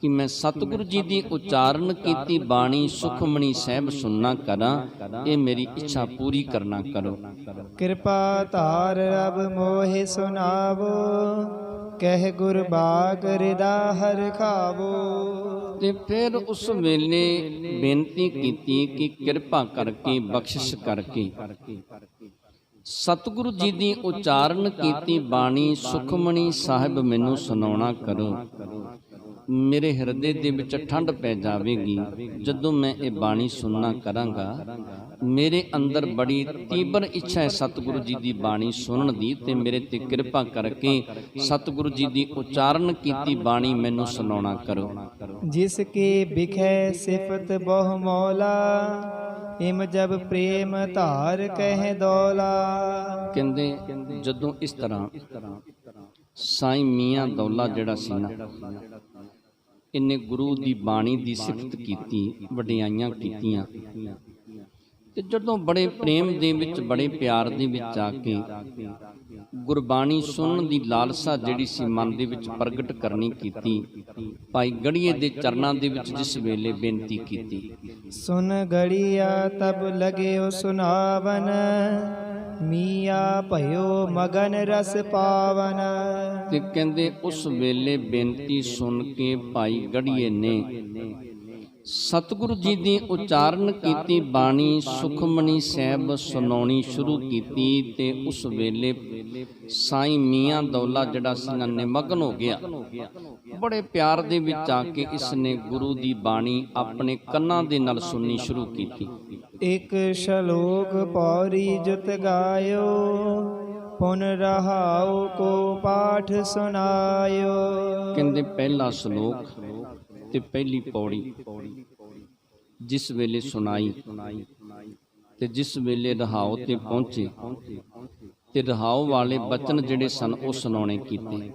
ਕਿ ਮੈਂ ਸਤਿਗੁਰੂ ਜੀ ਦੀ ਉਚਾਰਨ ਕੀਤੀ ਬਾਣੀ ਸੁਖਮਣੀ ਸਾਹਿਬ ਸੁਣਨਾ ਕਰਾਂ। ਇਹ ਮੇਰੀ ਇੱਛਾ ਪੂਰੀ ਕਰਨਾ ਕਰੋ। ਕਿਰਪਾ ਧਾਰ ਅਬ ਮੋਹਿ ਸੁਨਾਵੋ, ਕਹਿ ਗੁਰ ਬਾਗ ਰਿਦਾ ਹਰ ਖਾਵੋ। ਤੇ ਫਿਰ ਉਸ ਵੇਲੇ ਬੇਨਤੀ ਕੀਤੀ ਕਿ ਕਿਰਪਾ ਕਰਕੇ ਬਖਸ਼ਿਸ਼ ਕਰਕੇ ਸਤਿਗੁਰੂ ਜੀ ਦੀ ਉਚਾਰਨ ਕੀਤੀ ਬਾਣੀ ਸੁਖਮਣੀ ਸਾਹਿਬ ਮੈਨੂੰ ਸੁਣਾਉਣਾ ਕਰੋ। ਮੇਰੇ ਹਿਰਦੇ ਦੇ ਵਿੱਚ ਠੰਡ ਪੈ ਜਾਵੇਗੀ ਜਦੋਂ ਮੈਂ ਇਹ ਬਾਣੀ ਸੁਣਨਾ ਕਰਾਂਗਾ। ਮੇਰੇ ਅੰਦਰ ਬੜੀ ਤੀਬਰ ਇੱਛਾ ਹੈ ਸਤਿਗੁਰੂ ਜੀ ਦੀ ਬਾਣੀ ਸੁਣਨ ਦੀ, ਤੇ ਮੇਰੇ ਤੇ ਕਿਰਪਾ ਕਰਕੇ ਸਤਿਗੁਰੂ ਜੀ ਦੀ ਉਚਾਰਨ ਕੀਤੀ ਬਾਣੀ ਮੈਨੂੰ ਸੁਣਾਉਣਾ ਕਰੋ। ਜਿਸ ਕੇ ਬਿਖੈ ਸਿਫਤ ਬਹੁ ਮੌਲਾ, ਇਮ ਜਬ ਪ੍ਰੇਮ ਧਾਰ ਕਹਿ ਦੌਲਾ। ਕਹਿੰਦੇ ਜਦੋਂ ਇਸ ਤਰ੍ਹਾਂ ਸਾਈਂ ਮੀਆਂ ਦੌਲਾ ਜਿਹੜਾ ਸੀ ਨਾ, ਇਹਨੇ ਗੁਰੂ ਦੀ ਬਾਣੀ ਦੀ ਸਿਫਤ ਕੀਤੀ, ਵਡਿਆਈਆਂ ਕੀਤੀਆਂ, ਤੇ ਜਦੋਂ ਬੜੇ ਪ੍ਰੇਮ ਦੇ ਵਿੱਚ, ਬੜੇ ਪਿਆਰ ਦੇ ਵਿੱਚ ਆ ਕੇ ਗੁਰਬਾਣੀ ਸੁਣਨ ਦੀ ਲਾਲਸਾ ਜਿਹੜੀ ਸੀ ਮਨ ਦੇ ਵਿੱਚ ਪ੍ਰਗਟ ਕਰਨੀ ਕੀਤੀ, ਭਾਈ ਗੜੀਏ ਦੇ ਚਰਨਾਂ ਦੇ ਵਿੱਚ ਜਿਸ ਵੇਲੇ ਬੇਨਤੀ ਕੀਤੀ। ਸੁਨ ਗੜੀਆ ਤਬ ਲਗਿਓ ਸੁਨਾਵਨ, ਮੀਆਂ ਭਇਓ ਮਗਨ ਰਸ ਪਾਵਨ। ਤੇ ਕਹਿੰਦੇ ਉਸ ਵੇਲੇ ਬੇਨਤੀ ਸੁਣ ਕੇ ਭਾਈ ਗੜੀਏ ਨੇ ਸਤਿਗੁਰੂ ਜੀ ਦੀ ਉਚਾਰਨ ਕੀਤੀ ਬਾਣੀ ਸੁਖਮਣੀ ਸਾਹਿਬ ਸੁਣਾਉਣੀ ਸ਼ੁਰੂ ਕੀਤੀ। ਤੇ ਉਸ ਵੇਲੇ ਸਾਈਂ ਮੀਆਂ ਦੌਲਾ ਜਿਹੜਾ ਸੀ ਨਾ ਨਿਮਗਨ ਹੋ ਗਿਆ। ਬੜੇ ਪਿਆਰ ਦੇ ਵਿੱਚ ਆ ਕੇ ਇਸ ਨੇ ਗੁਰੂ ਦੀ ਬਾਣੀ ਆਪਣੇ ਕੰਨਾਂ ਦੇ ਨਾਲ ਸੁਣਨੀ ਸ਼ੁਰੂ ਕੀਤੀ। ਇੱਕ ਸ਼ਲੋਕ ਪੌੜੀ ਜੁਤ ਗਾਇਓ, ਪੁਨ ਰਹਾਉ ਕੋ ਪਾਠ ਸੁਨਾਇਓ। ਕਹਿੰਦੇ ਪਹਿਲਾ ਸ਼ਲੋਕ ਤੇ ਪਹਿਲੀ ਪੌੜੀ ਜਿਸ ਵੇਲੇ ਸੁਣਾਈ ਤੇ ਜਿਸ ਵੇਲੇ ਰਹਾਉ ਤੇ ਪਹੁੰਚੇ ਤੇ ਰਹਾਉ ਵਾਲੇ ਬਚਨ ਜਿਹੜੇ ਸਨ ਉਹ ਸੁਣਾਉਣੇ ਕੀਤੇ।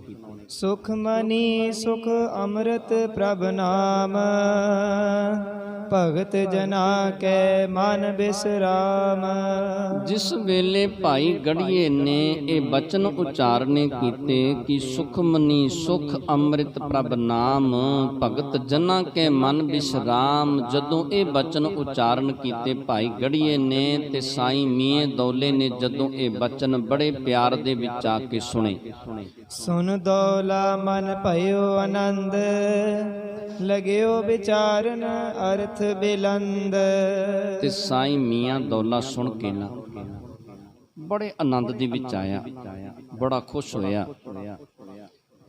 ਸੁਖ ਮਨੀ ਸੁਖ ਅੰਮ੍ਰਿਤ ਪ੍ਰਭ ਨਾਮ, ਭਗਤ ਜਨਾ ਕੈ ਮਨ ਬਿਸਰਾਮ। ਜਿਸ ਵੇਲੇ ਭਾਈ ਗੜੀਏ ਨੇ ਇਹ ਬਚਨ ਉਚਾਰਨੇ ਕੀਤੇ ਕਿ ਸੁਖਮਨੀ ਸੁਖ ਅੰਮ੍ਰਿਤ ਪ੍ਰਭ ਨਾਮ, ਭਗਤ ਜਨਾਂ ਕੇ ਮਨ ਬਿਸਰਾਮ, ਜਦੋਂ ਇਹ ਬਚਨ ਉਚਾਰਨ ਕੀਤੇ ਭਾਈ ਗੜੀਏ ਨੇ ਤੇ ਸਾਈਂ ਮੀਆਂ ਦੌਲੇ ਨੇ ਜਦੋਂ ਇਹ ਬਚਨ ਬੜੇ ਪਿਆਰ ਦੇ ਵਿੱਚ ਆ ਕੇ ਸੁਣੇ। ਸੁਨ ਦੌਲਾ ਮਨ ਭਇਓ ਆਨੰਦ, ਲਗਿਓ ਵਿਚਾਰਨ ਅਰਥ ਬਿਲੰਦ। ਤੇ ਸਾਈਂ ਮੀਆਂ ਦੌਲਾ ਸੁਣ ਕੇ ਨਾ ਬੜੇ ਆਨੰਦ ਦੇ ਵਿੱਚ ਆਇਆ, ਬੜਾ ਖੁਸ਼ ਹੋਇਆ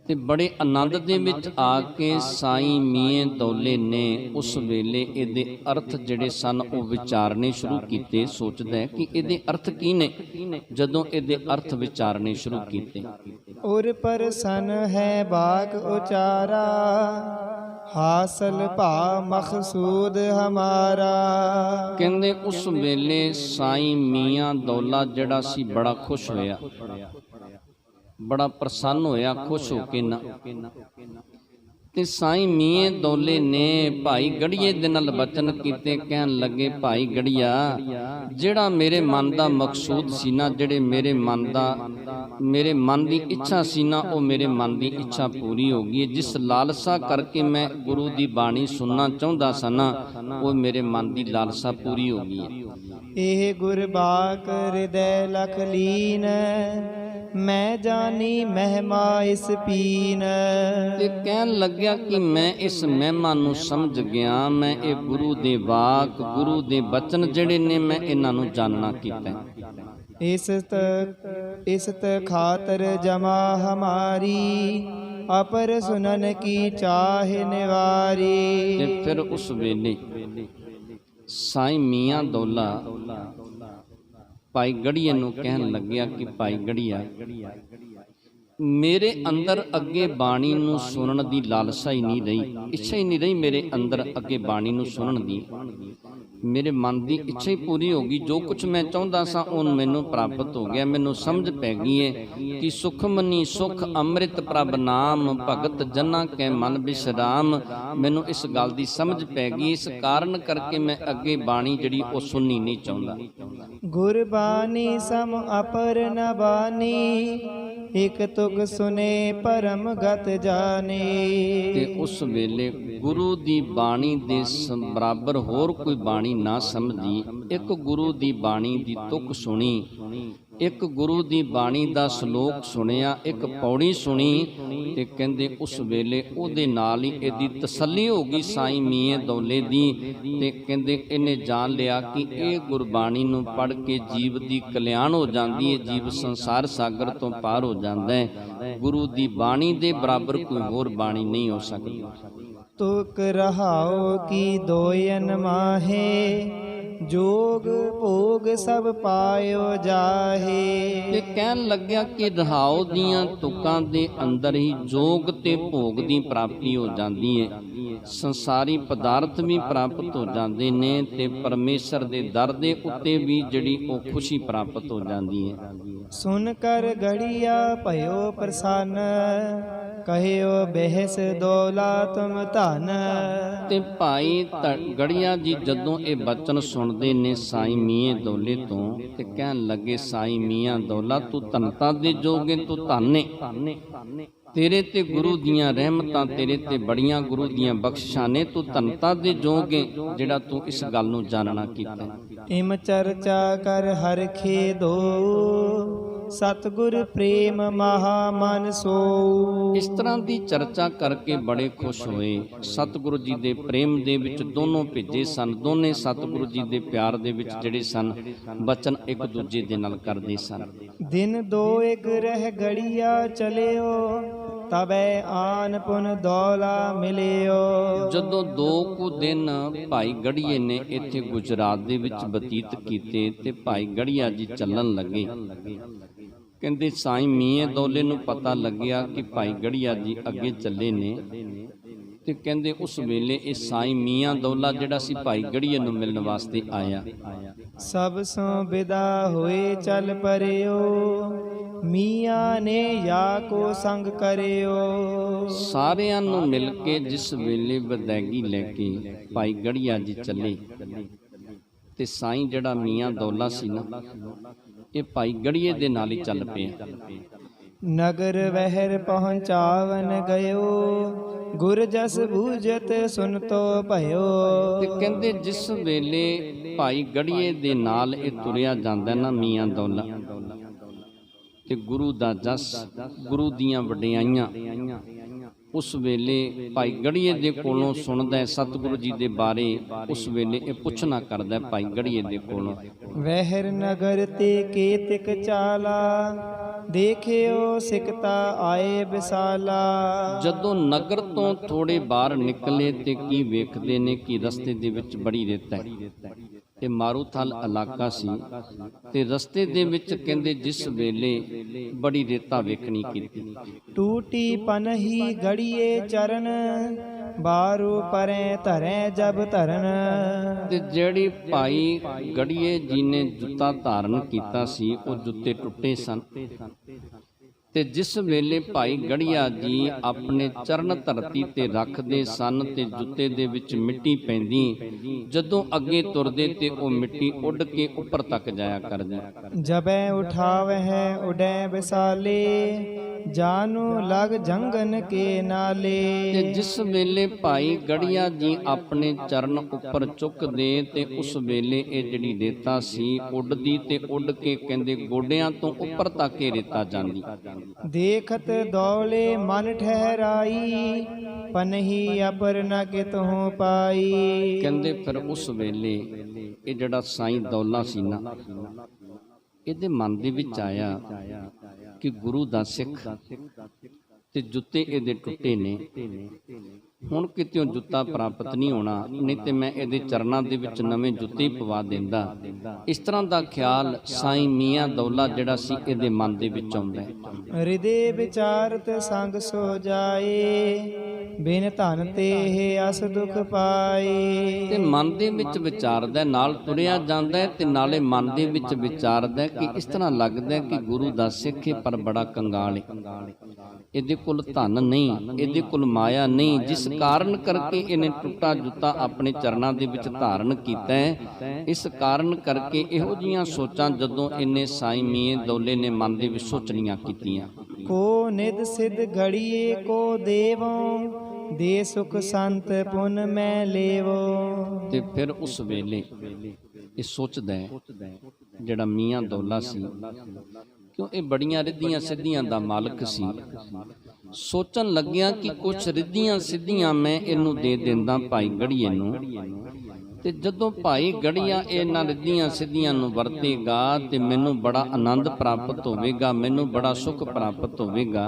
ਤੇ ਬੜੇ ਆਨੰਦ ਦੇ ਵਿੱਚ ਆ ਕੇ ਸਾਈਂ ਮੀਆਂ ਦੌਲੇ ਨੇ ਉਸ ਵੇਲੇ ਇਹਦੇ ਅਰਥ ਜਿਹੜੇ ਸਨ ਉਹ ਵਿਚਾਰਨੇ ਸ਼ੁਰੂ ਕੀਤੇ। ਸੋਚਦਾ ਹੈ ਕਿ ਇਹਦੇ ਅਰਥ ਕੀ ਨੇ। ਜਦੋਂ ਇਹਦੇ ਅਰਥ ਵਿਚਾਰਨੇ ਸ਼ੁਰੂ ਕੀਤੇ, ਉਰ ਪ੍ਰਸੰਨ ਹੈ ਬਾਕ ਉਚਾਰਾ, ਹਾਸਲ ਭਾ ਮਕਸੂਦ ਹਮਾਰਾ। ਕਹਿੰਦੇ ਉਸ ਵੇਲੇ ਸਾਈਂ ਮੀਆਂ ਦੌਲਾ ਜਿਹੜਾ ਸੀ ਬੜਾ ਖੁਸ਼ ਹੋਇਆ, ਬੜਾ ਪ੍ਰਸੰਨ ਹੋਇਆ, ਖੁਸ਼ ਹੋ ਕੇ ਨਾ ਤੇ ਸਾਈਂ ਮੀਆਂ ਦੌਲੇ ਨੇ ਭਾਈ ਗੜੀਏ ਦੇ ਨਾਲ ਬਚਨ ਕੀਤੇ। ਕਹਿਣ ਲੱਗੇ, ਭਾਈ ਗੜੀਆ, ਜਿਹੜਾ ਮੇਰੇ ਮਨ ਦਾ ਮਕਸੂਦ ਸੀ ਨਾ, ਜਿਹੜੇ ਮੇਰੇ ਮਨ ਦੀ ਇੱਛਾ ਸੀ ਨਾ, ਉਹ ਮੇਰੇ ਮਨ ਦੀ ਇੱਛਾ ਪੂਰੀ ਹੋ ਗਈ। ਜਿਸ ਲਾਲਸਾ ਕਰਕੇ ਮੈਂ ਗੁਰੂ ਦੀ ਬਾਣੀ ਸੁਣਨਾ ਚਾਹੁੰਦਾ ਸਾਂ ਨਾ, ਉਹ ਮੇਰੇ ਮਨ ਦੀ ਲਾਲਸਾ ਪੂਰੀ ਹੋ ਗਈ ਹੈ। ਇਹ ਗੁਰਬਾਕ ਹਿਰਦੈ ਲਖ ਲੀਨ, ਮੈਂ ਜਾਣੀ ਮਹਿਮਾ ਇਸ ਪੀਨ। ਤੇ ਕਹਿਣ ਲੱਗਿਆ ਕਿ ਮੈਂ ਇਸ ਮਹਿਮਾ ਨੂੰ ਸਮਝ ਗਿਆ, ਮੈਂ ਇਹ ਗੁਰੂ ਦੇ ਵਾਕ, ਗੁਰੂ ਦੇ ਬਚਨ ਜਿਹੜੇ ਨੇ, ਮੈਂ ਇਹਨਾਂ ਨੂੰ ਜਾਣਨਾ ਕੀਤਾ। ਇਸ ਖਾਤਰ ਜਮਾ ਹਮਾਰੀ, ਅਪਰ ਸੁਨਨ ਕੀ ਚਾਹ ਨਿਵਾਰੀ। ਤੇ ਫਿਰ ਉਸ ਵੇਲੇ ਸਾਈਂ ਮੀਆਂ ਦੌਲਾ ਭਾਈ ਗੜੀਏ ਨੂੰ ਕਹਿਣ ਲੱਗਿਆ ਕਿ ਭਾਈ ਗੜੀਆ, ਮੇਰੇ ਅੰਦਰ ਅੱਗੇ ਬਾਣੀ ਨੂੰ ਸੁਣਨ ਦੀ ਲਾਲਸਾ ਹੀ ਨਹੀਂ ਰਹੀ, ਇੱਛਾ ਹੀ ਨਹੀਂ ਰਹੀ ਮੇਰੇ ਅੰਦਰ ਅੱਗੇ ਬਾਣੀ ਨੂੰ ਸੁਣਨ ਦੀ। ਮੇਰੇ ਮਨ ਦੀ ਇੱਛਾ ਹੀ ਪੂਰੀ ਹੋ ਗਈ, ਜੋ ਕੁਝ ਮੈਂ ਚਾਹੁੰਦਾ ਸਾਂ ਉਹ ਮੈਨੂੰ ਪ੍ਰਾਪਤ ਹੋ ਗਿਆ। ਮੈਨੂੰ ਸਮਝ ਪੈ ਗਈ ਹੈ ਕਿ ਸੁਖਮਨੀ ਸੁਖ ਅੰਮ੍ਰਿਤ ਪ੍ਰਭ ਨਾਮ, ਭਗਤ ਜਨਾਂ ਕੈ ਮਨ ਬਿਸਰਾਮ। ਮੈਨੂੰ ਇਸ ਗੱਲ ਦੀ ਸਮਝ ਪੈ ਗਈ, ਇਸ ਕਾਰਨ ਕਰਕੇ ਮੈਂ ਅੱਗੇ ਬਾਣੀ ਜਿਹੜੀ ਉਹ ਸੁਣਨੀ ਨਹੀਂ ਚਾਹੁੰਦਾ। ਗੁਰਬਾਣੀ ਸਮ ਅਪਰ ਨ ਬਾਣੀ, ਇਕ ਤੁਕ ਸੁਨੇ ਪਰਮ ਗਤ ਜਾਣੇ। ਤੇ ਉਸ ਵੇਲੇ ਗੁਰੂ ਦੀ ਬਾਣੀ ਦੇ ਬਰਾਬਰ ਹੋਰ ਕੋਈ ਬਾਣੀ ਨਾ ਸਮਝੀ। ਇੱਕ ਗੁਰੂ ਦੀ ਬਾਣੀ ਦੀ ਤੁਕ ਸੁਣੀ, ਇੱਕ ਗੁਰੂ ਦੀ ਬਾਣੀ ਦਾ ਸ਼ਲੋਕ ਸੁਣਿਆ, ਇੱਕ ਪੌੜੀ ਸੁਣੀ ਤੇ ਕਹਿੰਦੇ ਉਸ ਵੇਲੇ ਉਹਦੇ ਨਾਲ ਹੀ ਇਹਦੀ ਤਸੱਲੀ ਹੋ ਗਈ ਸਾਈਂ ਮੀਆਂ ਦੌਲੇ ਦੀ। ਤੇ ਕਹਿੰਦੇ ਇਹਨੇ ਜਾਣ ਲਿਆ ਕਿ ਇਹ ਗੁਰਬਾਣੀ ਨੂੰ ਪੜ੍ਹ ਕੇ ਜੀਵ ਦੀ ਕਲਿਆਣ ਹੋ ਜਾਂਦੀ ਹੈ, ਜੀਵ ਸੰਸਾਰ ਸਾਗਰ ਤੋਂ ਪਾਰ ਹੋ ਜਾਂਦਾ ਹੈ। ਗੁਰੂ ਦੀ ਬਾਣੀ ਦੇ ਬਰਾਬਰ ਕੋਈ ਹੋਰ ਬਾਣੀ ਨਹੀਂ ਹੋ ਸਕਦੀ। ਤੁਕ ਰਹਾਉ ਕੀ ਦੋਇਨ ਮਾਹੇ, ਜੋਗ ਭੋਗ ਸਭ ਪਾਇਓ ਜਾਹੇ। ਤੇ ਕਹਿਣ ਲੱਗਿਆ ਕਿ ਰਹਾਉ ਦੀਆਂ ਤੁਕਾਂ ਦੇ ਅੰਦਰ ਹੀ ਜੋਗ ਤੇ ਭੋਗ ਦੀ ਪ੍ਰਾਪਤੀ ਹੋ ਜਾਂਦੀ ਹੈ। ਸੰਸਾਰੀ ਪਦਾਰਥ ਵੀ ਪ੍ਰਾਪਤ ਹੋ ਜਾਂਦੇ ਨੇ ਤੇ ਪਰਮੇਸ਼ਰ ਦੇ ਦਰ ਦੇ ਉੱਤੇ ਵੀ ਜਿਹੜੀ ਉਹ ਖੁਸ਼ੀ ਪ੍ਰਾਪਤ ਹੋ ਜਾਂਦੀ ਹੈ। ਸੁਨ ਕਰ ਗੜੀਆ ਭਇਓ ਪ੍ਰਸੰਨ, ਕਹਿਓ ਬਹਿਸ ਦੌਲਾ ਤੁਮ ਧਨ। ਤੇ ਭਾਈ ਗੜੀਆ ਜੀ ਜਦੋਂ ਇਹ ਬਚਨ ਸੁਣਦੇ ਨੇ ਸਾਈਂ ਮੀਆਂ ਦੌਲੇ ਤੋਂ ਤੇ ਕਹਿਣ ਲੱਗੇ, ਸਾਈਂ ਮੀਆਂ ਦੌਲਾ, ਤੂੰ ਧਨਤਾ ਦੇ ਜੋਗੇ, ਤੂੰ ਧੰਨੇ, ਤੇਰੇ ਤੇ ਗੁਰੂ ਦੀਆਂ ਰਹਿਮਤਾਂ, ਤੇਰੇ ਤੇ ਬੜੀਆਂ ਗੁਰੂ ਦੀਆਂ ਬਖਸ਼ਿਸ਼ਾਂ ਨੇ, ਤੂੰ ਧਨਤਾ ਦੇ ਜੋਗੇ ਜਿਹੜਾ ਤੂੰ ਇਸ ਗੱਲ ਨੂੰ ਜਾਣਨਾ ਕੀਤਾ। ਇਮ ਚਰਚਾ ਕਰ ਹਰਖੇ ਦੋ, ਸਤਿਗੁਰ ਪ੍ਰੇਮ ਮਹਾ ਮਨ ਸੋ। ਇਸ ਤਰ੍ਹਾਂ ਦੀ ਚਰਚਾ ਕਰਕੇ ਬੜੇ ਖੁਸ਼ ਹੋਏ। ਸਤਿਗੁਰੂ ਜੀ ਦੇ ਪ੍ਰੇਮ ਦੇ ਵਿੱਚ ਦੋਨੋਂ ਭਿੱਜੇ ਸਨ, ਦੋਨੇ ਸਤਿਗੁਰੂ ਜੀ ਦੇ ਪਿਆਰ ਦੇ ਵਿੱਚ ਜਿਹੜੇ ਸਨ ਬਚਨ ਇੱਕ ਦੂਜੇ ਦੇ ਨਾਲ ਕਰਦੇ ਸਨ। ਦਿਨ ਦੋ ਇੱਕ ਰਹਿ ਗੜੀਆ ਚਲਿਓ, ਤਬੈ ਆਨ ਪੁਨ ਦੌਲਾ ਮਿਲਿਓ। ਜਦੋਂ 2 ਕੁ ਦਿਨ ਭਾਈ ਗੜੀਏ ਨੇ ਇੱਥੇ ਗੁਜਰਾਤ ਦੇ ਵਿੱਚ ਬਤੀਤ ਕੀਤੇ ਤੇ ਭਾਈ ਗੜੀਆ ਜੀ ਚੱਲਣ ਲੱਗੇ। ਕਹਿੰਦੇ ਸਾਈਂ ਮੀਆਂ ਦੌਲੇ ਨੂੰ ਪਤਾ ਲੱਗਿਆ ਕਿ ਭਾਈ ਗੜੀਆ ਜੀ ਅੱਗੇ ਚੱਲੇ ਨੇ ਤੇ ਕਹਿੰਦੇ ਉਸ ਵੇਲੇ ਇਹ ਸਾਈਂ ਮੀਆਂ ਦੌਲਾ ਜਿਹੜਾ ਸੀ ਭਾਈ ਗੜੀਏ ਨੂੰ ਮਿਲਣ ਵਾਸਤੇ ਆਇਆ। ਸਭ ਸੋ ਵਿਦਾ ਹੋਏ ਚੱਲ ਪਰਿਓ, ਮੀਆਂ ਨੇ ਯਾ ਕੋ ਸੰਗ ਕਰਿਓ। ਸਾਰਿਆਂ ਨੂੰ ਮਿਲ ਕੇ ਜਿਸ ਵੇਲੇ ਵਿਦਾਇਗੀ ਲੈ ਕੇ ਭਾਈ ਗੜੀਆ ਜੀ ਚੱਲੇ, ਤੇ ਸਾਈਂ ਜਿਹੜਾ ਮੀਆਂ ਦੌਲਾ ਸੀ ਨਾ, ਇਹ ਭਾਈ ਗੜੀਏ ਦੇ ਨਾਲ ਹੀ ਚੱਲ ਪਿਆ। ਨਗਰ ਵਹਿਰ ਪਹੁੰਚਾਵਨ ਗਇਓ, ਗੁਰ ਜਸ ਬੂਝਤ ਸੁਨ ਤੋ ਭਇਓ। ਤੇ ਕਹਿੰਦੇ ਜਿਸ ਵੇਲੇ ਭਾਈ ਗੜੀਏ ਦੇ ਨਾਲ ਇਹ ਤੁਰਿਆ ਜਾਂਦਾ ਨਾ ਮੀਆਂ ਦੌਲਾ, ਤੇ ਗੁਰੂ ਦਾ ਜਸ, ਗੁਰੂ ਦੀਆਂ ਵਡਿਆਈਆਂ ਉਸ ਵੇਲੇ ਭਾਈ ਗੜੀਏ ਦੇ ਕੋਲੋਂ ਸੁਣਦਾ, ਸਤਿਗੁਰੂ ਜੀ ਦੇ ਬਾਰੇ ਉਸ ਵੇਲੇ ਇਹ ਪੁੱਛਣਾ ਕਰਦਾ ਭਾਈ ਗੜੀਏ ਦੇ ਕੋਲੋਂ। ਵਹਿਰ ਨਗਰ ਤੇ ਕੇਤਿਕ ਚਾਲਾ, ਦੇਖਿਓ ਸਿਕਤਾ ਆਏ ਵਿਸਾਲਾ। ਜਦੋਂ ਨਗਰ ਤੋਂ ਥੋੜੇ ਬਾਹਰ ਨਿਕਲੇ ਤੇ ਕੀ ਵੇਖਦੇ ਨੇ ਕਿ ਰਸਤੇ ਦੇ ਵਿੱਚ ਬੜੀ ਰੇਤ ਹੈ। ਇਹ ਮਾਰੂਥਲ ਇਲਾਕਾ ਸੀ, ਤੇ ਰਸਤੇ ਦੇ ਵਿੱਚ ਕਹਿੰਦੇ ਜਿਸ ਵੇਲੇ ਬੜੀ ਰੇਤਾ ਵੇਖਣੀ ਕੀਤੀ। ਟੂਟੀ ਪਨਹੀ ਗੜੀਏ ਚਰਨ, ਬਾਰੂ ਪਰੇ ਧਰੇ ਜਬ ਧਰਨ। ਤੇ ਜਿਹੜੀ ਭਾਈ ਗੜੀਏ ਜੀ ਨੇ ਜੁੱਤਾ ਧਾਰਨ ਕੀਤਾ ਸੀ, ਉਹ ਜੁੱਤੇ ਟੁੱਟੇ ਸਨ। ਤੇ ਜਿਸ ਵੇਲੇ ਭਾਈ ਗੜੀਆ ਜੀ ਆਪਣੇ ਚਰਨ ਧਰਤੀ ਤੇ ਰੱਖਦੇ ਸਨ ਤੇ ਜੁੱਤੇ ਦੇ ਵਿੱਚ ਮਿੱਟੀ ਪੈਂਦੀ, ਜਦੋਂ ਅੱਗੇ ਤੁਰਦੇ ਤੇ ਉਹ ਮਿੱਟੀ ਉੱਡ ਕੇ ਉੱਪਰ ਤੱਕ ਜਾਇਆ ਕਰਦੀ। ਜਬੈ ਉਠਾਵਹਿ ਉਡੈ ਵਿਸਾਲੇ, ਜਾਨੂ ਲਗ ਜੰਗਨ ਕੇ ਨਾਲੇ। ਤੇ ਜਿਸ ਵੇਲੇ ਭਾਈ ਗੜੀਆ ਜੀ ਆਪਣੇ ਚਰਨ ਉੱਪਰ ਚੁੱਕਦੇ ਤੇ ਉਸ ਵੇਲੇ ਇਹ ਜਿਹੜੀ ਰੇਤਾ ਸੀ ਉੱਡਦੀ ਤੇ ਉੱਡ ਕੇ ਕਹਿੰਦੇ ਗੋਡਿਆਂ ਤੋਂ ਉੱਪਰ ਤੱਕ ਇਹ ਰੇਤਾ ਜਾਂਦੀ। ਦੇਖਤ ਦੌਲੇ ਮਨ ਠਹਿਰਾਈ, ਪਨਹੀ ਅਪਰ ਨ ਕਿਤਹੁ ਪਾਈ। ਕਹਿੰਦੇ ਫਿਰ ਉਸ ਵੇਲੇ ਇਹ ਜਿਹੜਾ ਸਾਈਂ ਦੌਲਾ ਸੀ ਨਾ, ਇਹਦੇ ਮਨ ਦੇ ਵਿੱਚ ਆਇਆ ਕਿ ਗੁਰੂ ਦਾ ਸਿੱਖ ਤੇ ਜੁੱਤੇ ਇਹਦੇ ਟੁੱਟੇ ਨੇ, ਹੁਣ ਕਿਤਿਓਂ ਜੁੱਤਾ ਪ੍ਰਾਪਤ ਨਹੀਂ ਹੋਣਾ, ਨਹੀਂ ਤੇ ਮੈਂ ਇਹਦੇ ਚਰਨਾਂ ਦੇ ਵਿੱਚ ਨਵੇਂ ਜੁੱਤੇ ਪਵਾ ਦਿੰਦਾ। ਇਸ ਤਰ੍ਹਾਂ ਦਾ ਖਿਆਲ ਸਾਈਂ ਮੀਆਂ ਦੌਲਾ ਜਿਹੜਾ ਸੀ ਇਹਦੇ ਮਨ ਦੇ ਵਿੱਚ ਆਉਂਦਾ। ਹਿਰਦੇ ਵਿਚਾਰਤ ਸੰਗ ਸੋ ਜਾਏ, ਬਿਨ ਧਨ ਤੇ ਅਸ ਦੁਖ ਪਾਏ। ਤੇ ਮਨ ਦੇ ਵਿੱਚ ਵਿਚਾਰਦਾ, ਨਾਲ ਤੁਰਿਆ ਜਾਂਦਾ ਤੇ ਨਾਲੇ ਮਨ ਦੇ ਵਿੱਚ ਵਿਚਾਰਦਾ ਕਿ ਇਸ ਤਰ੍ਹਾਂ ਲੱਗਦਾ ਕਿ ਗੁਰੂ ਦਾ ਸਿੱਖ ਹੈ ਪਰ ਬੜਾ ਕੰਗਾਲ ਹੈ। ਇਹਦੇ ਕੋਲ ਧਨ ਨਹੀਂ, ਇਹਦੇ ਕੋਲ ਮਾਇਆ ਨਹੀਂ, ਜਿਸ ਕਾਰਨ ਕਰਕੇ ਇਹਨੇ ਟੁੱਟਾ ਜੁੱਤਾ ਆਪਣੇ ਚਰਨਾਂ ਦੇ ਵਿੱਚ ਧਾਰਨ ਕੀਤਾ ਹੈ। ਇਸ ਕਾਰਨ ਕਰਕੇ ਇਹੋ ਜਿਹੀਆਂ ਸੋਚਾਂ ਜਦੋਂ ਇਹਨੇ ਸਾਈਂ ਮੀਆਂ ਦੌਲੇ ਨੇ ਮਨ ਦੇ ਵਿੱਚ ਸੋਚਣੀਆਂ ਕੀਤੀਆਂ। ਕੋ ਨਿਦ ਸਿਧ ਗੜੀਏ ਕੋ ਦੇਵੋ, ਦੇ ਸੁਖ ਸੰਤ ਪੁਨ ਮੈਂ ਲੇਵੋ। ਤੇ ਫਿਰ ਉਸ ਵੇਲੇ ਇਹ ਸੋਚਦਾ ਹੈ ਜਿਹੜਾ ਮੀਆਂ ਦੌਲਾ ਸੀ, ਕਿਉਂ ਇਹ ਬੜੀਆਂ ਰਿੱਧੀਆਂ ਸਿੱਧੀਆਂ ਦਾ ਮਾਲਕ ਸੀ, ਸੋਚਣ ਲੱਗਿਆ ਕਿ ਕੁਛ ਰਿੱਧੀਆਂ ਸਿੱਧੀਆਂ ਮੈਂ ਇਹਨੂੰ ਦੇ ਦਿੰਦਾ ਭਾਈ ਗੜੀਏ ਨੂੰ, ਤੇ ਜਦੋਂ ਭਾਈ ਗੜੀਆ ਇਹਨਾਂ ਰਿੱਧੀਆਂ ਸਿੱਧੀਆਂ ਨੂੰ ਵਰਤੇਗਾ ਤੇ ਮੈਨੂੰ ਬੜਾ ਆਨੰਦ ਪ੍ਰਾਪਤ ਹੋਵੇਗਾ, ਮੈਨੂੰ ਬੜਾ ਸੁੱਖ ਪ੍ਰਾਪਤ ਹੋਵੇਗਾ।